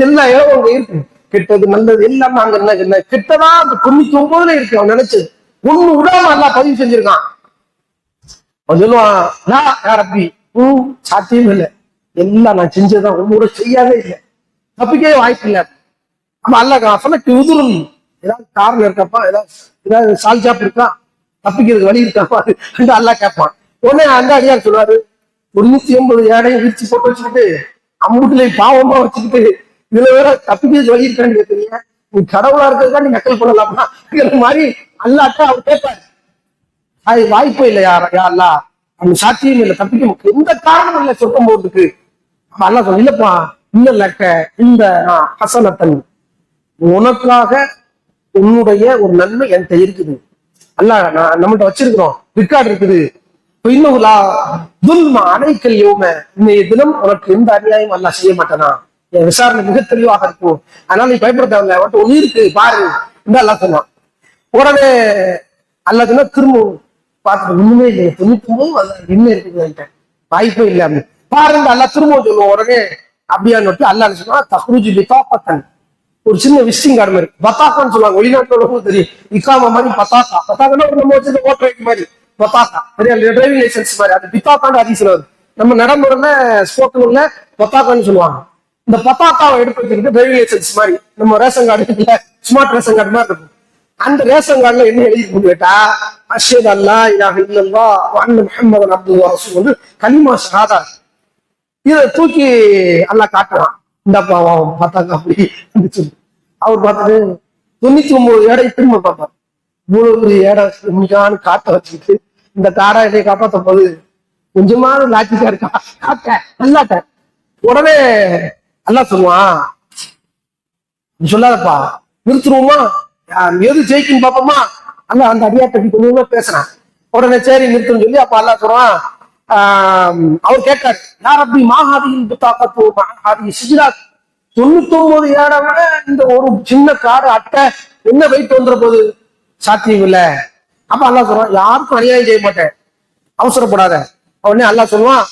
எல்லா ஏவங்க இருக்கு. கெட்டது நல்லது எல்லாமே அங்க என்ன கெட்டதா அந்த 99 இருக்கு. அவன் நினைச்சது ஒண்ணு விடாம எல்லாம் பதிவு செஞ்சிருக்கான். அவன் சொல்லுவான் அப்படி சாத்தியம் இல்லை, எல்லாம் நான் செஞ்சதுதான், ஒண்ணு கூட செய்யாதே இல்லை, தப்பிக்கவே வாய்ப்பு இல்லை. அப்ப அல்ல உதுரும் ஏதாவது காரணம் இருக்காப்பா, ஏதாவது சால்ஜாப் இருக்கா, தப்பிக்கிறதுக்கு வழி இருக்காப்பா அல்லா கேட்பான். உடனே அந்த அடியார் சொல்லுவாரு, 980 ஏடையும் விரிச்சு போட்டு வச்சுக்கிட்டு அம்புட்டுல பாவமா வச்சுக்கிட்டு இதுல வேற தப்பிக்கிறது வழி இருக்கான்னு கேட்குறீங்க, நீ கடவுளா இருக்கிறதுக்கா நீ நக்கல் பண்ணலாமா மாதிரி அல்லாட்டா அவர் கேட்பாரு. அது வாய்ப்பே இல்லை யாரா அந்த சாத்தியம் இல்லை, தப்பிக்க எந்த காரணமும் இல்லை சொர்க்கம் போறதுக்கு. அல்லா சொல்ல இல்லப்பா இல்லக்க இந்த ஹசனத்தன் உனக்காக உன்னுடைய ஒரு நன்மை என்கிட்ட இருக்குது. அல்ல நம்மகிட்ட வச்சிருக்கிறோம், ரெக்கார்டு இருக்குது. அனைக்கல் யோம இன்னைய தினம் உனக்கு எந்த அநியாயம் அல்லா செய்ய மாட்டேனா, என் விசாரணை மிக தெளிவாக இருக்கும், அதனால நீ பயப்பட தேவையில்ல, உனக்கு ஒண்ணு இருக்கு பாரு இந்த அல்லா சொன்னான். உடனே அல்லா சொன்னா திரும்ப பார்த்து ஒண்ணுமே இல்லையே, 99 என்ன இருக்குது வாய்ப்பே இல்லை அப்படின்னு பாருங்க. அல்லா திரும்ப சொல்லுவோம். உடனே அப்படியான்னு அல்லா சொன்னா தஹ்ருஜு பிதாகத்தன், ஒரு சின்ன விசிட்டிங் கார்டு மாதிரி, பத்தாக்கான்னு சொல்லுவாங்க வெளிநாட்டுல தெரியும், இக்காம மாதிரி பத்தாக்கா. பத்தாக்கா நம்ம வச்சு ஓட்டர் ரைட் மாதிரி பத்தாக்கா, டிரைவிங் லைசன்ஸ் மாதிரி. அது பித்தாக்கான்னு அதிசயம். நம்ம நடைமுறையில ஸ்போர்ட்ல பத்தாக்கான்னு சொல்லுவாங்க. இந்த பத்தாக்காவை எடுத்து வச்சுக்கிட்டு டிரைவிங் லைசன்ஸ் மாதிரி நம்ம ரேஷன் கார்டு இருக்குல்ல, ஸ்மார்ட் ரேஷன் கார்டு மாதிரி இருக்கும். அந்த ரேஷன் கார்டுல என்ன எழுதி கேட்டா அஷ்ஹது அல்லா இலாஹ இல்லல்லாஹ் வ அன்ன முஹம்மதன் அப்துஹு வ ரசூலுஹு கலிமா ஷஹாதா. இதை தூக்கி அல்லாஹ் காட்டுறான். இந்த பத்தாக்கா அப்படி சொல்லி அவர் பார்த்துட்டு 99 ஏடை திரும்ப பார்ப்பார். இவ்வளவு ஏடை மிகான்னு காட்ட வச்சுக்கிட்டு இந்த காடா என்னை காப்பாத்த போது கொஞ்சமாவது லாட்சிக்கா இருக்கா காக்க நல்லாட்ட. உடனே அல்லா சொல்லுவான், நீ சொல்லாதப்பா நிறுத்துருவோமா, எது ஜெயிக்கும் பாப்போமா. அல்ல அந்த அடியாட்டை கொஞ்சமா பேசுறான். உடனே சரி நிறுத்துன்னு சொல்லி அப்ப அல்லா சொல்றான், அவர் கேட்டார், யார் அப்படி மாஹாதியின் புத்தாக்கத்து மாஹாதி சிஜிராத் 99 ஏடை விட இந்த ஒரு சின்ன காடு அட்டை என்ன வெயிட் வந்துற போது சாத்தியம் இல்ல. அப்ப அல்லா சொல்றான், யாருக்கும் அநியாயம் செய்ய மாட்டேன், அவசரப்படாத. உடனே அல்லா சொல்லுவான்,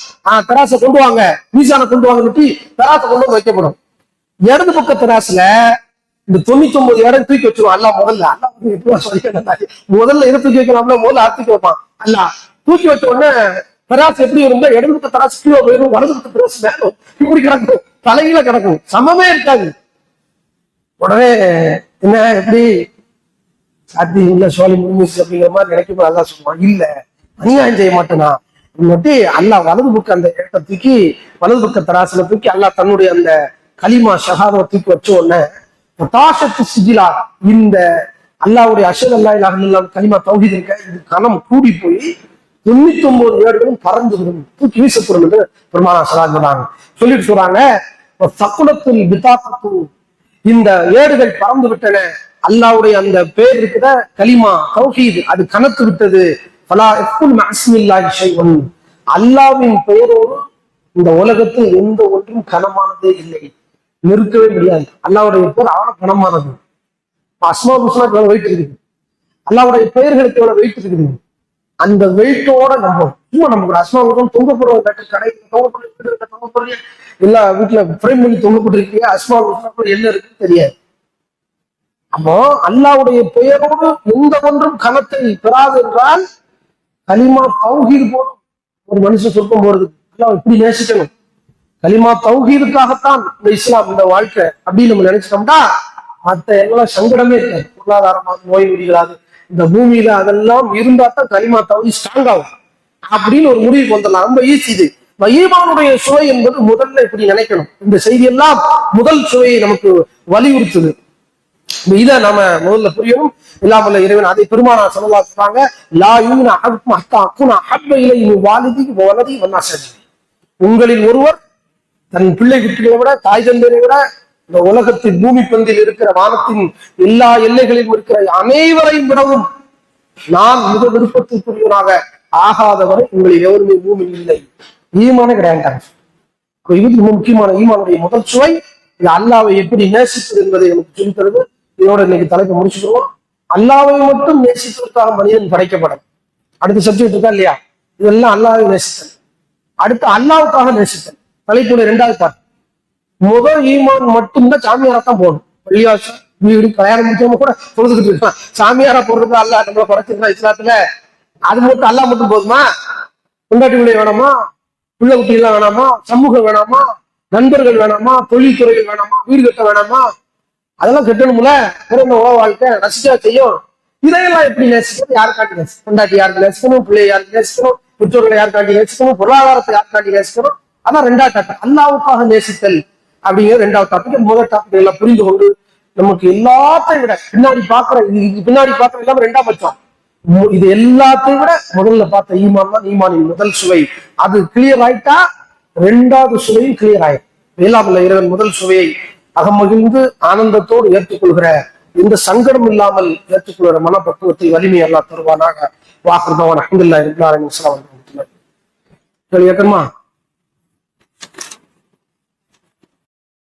தராசை கொண்டு வாங்க, மீசானை கொண்டு வாங்க, தராசை கொண்டு வந்து வைக்கப்படும். இடது பக்க தராசுல இந்த 99 ஏடை தூக்கி வச்சிருவான். அல்லா முதல்ல இதை தூக்கி வைக்கலாம்ல, முதல்ல தூக்கி வைப்பான். அல்லா தூக்கி வச்ச உடனே தராசு எப்படி இருந்தா இடது பக்க தராசு கீழே போயிடும், வலது பக்க தராசு மேலும் இப்படி கிடக்கும், தலைகீழ கிடக்கும், சமமே இருக்காது. உடனே என்ன எப்படி சாத்தியம் இல்ல சோழி முடிஞ்சிச்சு அப்படிங்கிற மாதிரி நினைக்கும். அல்லா சொல்லுவான், இல்ல அநியாயம் செய்ய மாட்டேனா அல்லா வலது பக்கம் அந்த இடத்தை தூக்கி வலது பக்க தராசுல தூக்கி அல்லா தன்னுடைய அந்த கலிமா ஷஹாதாவை தூக்கி வச்ச உடனே பதாஷத்து சிஜிலா, இந்த அல்லாவுடைய அஷ்ஹது அல்லா இலாஹ இல்லல்லாஹ் கலிமா தௌஹீத் இருக்க இது கணம் கூடி போய் 99 ஏடுகளும் பறந்து விடும், தூக்கி வீசப்படும் என்று பெருமானா சொன்னாங்க. சொல்லிட்டு சொல்றாங்க, சக்குலத்தில் பிதாக்கத்து, இந்த ஏடுகள் பறந்து விட்டன, அல்லாவுடைய அந்த பேர் இருக்கிற கலிமா தௌஹீத் அது கனத்து விட்டது. அல்லாவின் பெயரோடு இந்த உலகத்தில் எந்த ஒன்றும் கனமானதே இல்லை, நிறுத்தவே முடியாது. அல்லாவுடைய பேர் அவ்வளவு கனமானது. அஸ்மாவுல் ஹுஸ்னா வெயிட் இருக்குது, அல்லாவுடைய பெயர்களுக்கு எவ்வளவு வெயிட் இருக்குது. அந்த வெயிட்டோட நம்ம சும்மா நமக்கு அஸ்மாவுக்கும் தொங்கப்படுற கடை தொங்கப்படுற எல்லா வீட்டுல பிரேம் பண்ணி தொங்கப்பட்டிருக்கீங்க, அஸ்மாவுல் ஹுஸ்னாக்குள்ள என்ன இருக்குன்னு தெரியாது. அப்போ அல்லாவுடைய பெயரோடு எந்த ஒன்றும் கனத்தை பெறாது என்றால் கலிமா தௌஹீத் போதும் ஒரு மனுஷன் சொர்க்கம் போறதுக்கு. அல்லாஹ் இப்படி நேசிக்கணும், கலிமா தௌஹீதுக்காகத்தான் இந்த இஸ்லாம், இந்த வாழ்க்கை அப்படின்னு நம்ம நினைச்சிட்டோம்னா மத்த எல்லாம் சங்கடமே இருக்காது. பொருளாதாரமாக, நோய் நொடிகளாது இந்த பூமியில அதெல்லாம் இருந்தா தான் கலிமா தௌஹீத் ஸ்ட்ராங் ஆகும் அப்படின்னு ஒரு முடிவுக்கு வந்துடலாம். ரொம்ப ஈஸி இது. ஈமானுடைய சுவை என்பது முதல்ல இப்படி நினைக்கணும். இந்த செய்தி எல்லாம் முதல் சுவையை நமக்கு வலியுறுத்துது. இதை நாம முதல்ல புரியணும். இல்லாமல்ல இறைவன் அதை பெருமானா ஸல்லல்லாஹு அலைஹி சொல்றாங்க, லா யூமினு அஹதுக்கும் ஹத்தா அகுன அஹப்ப இலைஹி மின் வாலிதிஹி வ வலதிஹி வன் நாஸி அஜ்மஈன். உங்களில் ஒருவர் தன் பிள்ளை குட்டிகளை விட, தாய் தந்தையை விட, இந்த உலகத்தின் பூமி பந்தில் இருக்கிற வானத்தின் எல்லா எல்லைகளிலும் இருக்கிற அனைவரையும் விடவும் நான் மிக விருப்பத்திற்குரியவனாக ஆகாதவரை உங்களில் எவருமே பூமியில் இல்லை. ஈமானே கிடையாது. இது ரொம்ப முக்கியமான ஈமானுடைய முதல் சுவை. இது அல்லாவை எப்படி நேசிப்பது என்பதை நமக்கு சொல்லித் தருது. இதோட இன்னைக்கு தலைப்பை முடிச்சுக்கிறோம். அல்லாவை மட்டும் நேசிப்பதற்காக மனிதன் படைக்கப்படும். அடுத்த சப்ஜெக்ட் இருக்கா இல்லையா, இதெல்லாம் அல்லாவை நேசித்தல். அடுத்து அல்லாவுக்காக நேசித்தல், தலைப்புடைய 2வது பார்ட். முதல் ஈமான் மட்டும்தான் சாமியாரத்தான் போகணும். பள்ளிவாசல், வீடு, கல்யாணம் முடிச்சவங்க கூட பொழுதுகிட்டு இருக்கான். சாமியாரா போடுறது அல்ல நம்மளை படைச்சிருக்கா இஸ்லாத்துல. அது மட்டும் அல்லா மட்டும் போதுமா? பொண்டாட்டி பிள்ளை வேணாமா? பிள்ளை குட்டி எல்லாம் வேணாமா? சமூகம் வேணாமா? நண்பர்கள் வேணாமா? தொழில்துறைகள் வேணாமா? வீடு கட்ட வேணாமா? அதெல்லாம் கட்டணும்ல. பிறந்த வாழ்க்கை ரசிச்சா செய்யும். இதையெல்லாம் எப்படி நேசிக்கணும்? யாருக்காண்டி நேசிக்கணும்? பொண்டாட்டி யாருக்கு நேசிக்கணும்? பிள்ளையை யாருக்கு நேசிக்கணும்? பெற்றோர்களை யாருக்காண்டி நேசிக்கணும்? பொருளாதாரத்தை யாருக்காண்டி நேசிக்கணும்? அதான் 2வது டாபிக், அல்லாவுக்காக நேசித்தல் அப்படிங்கிற 2வது டாபிக். முதல் டாபிக் எல்லாம் புரிந்து கொண்டு நமக்கு எல்லாத்தையும் விட பின்னாடி பாக்குற எல்லாம் 2ஆம் பட்சம். இது எல்லாத்தையும் விட முதல்ல பார்த்த ஈமான் தான் ஈமானின் முதல் சுவை. அது கிளியர் ஆயிட்டா 2வது சுவையும் கிளியர் ஆயிடும். இல்லாமல் இறைவன் முதல் சுவையை அகமகிழ்ந்து ஆனந்தத்தோடு ஏற்றுக்கொள்கிற, எந்த சங்கடம் இல்லாமல் ஏற்றுக்கொள்கிற மனப்பக்குவத்தை வலிமை அல்லாஹ் தருவானாக. வாக்குறதவன் அல்ஹம்துலில்லாஹி ரப்பில் ஆலமீன். கேட்கணுமா?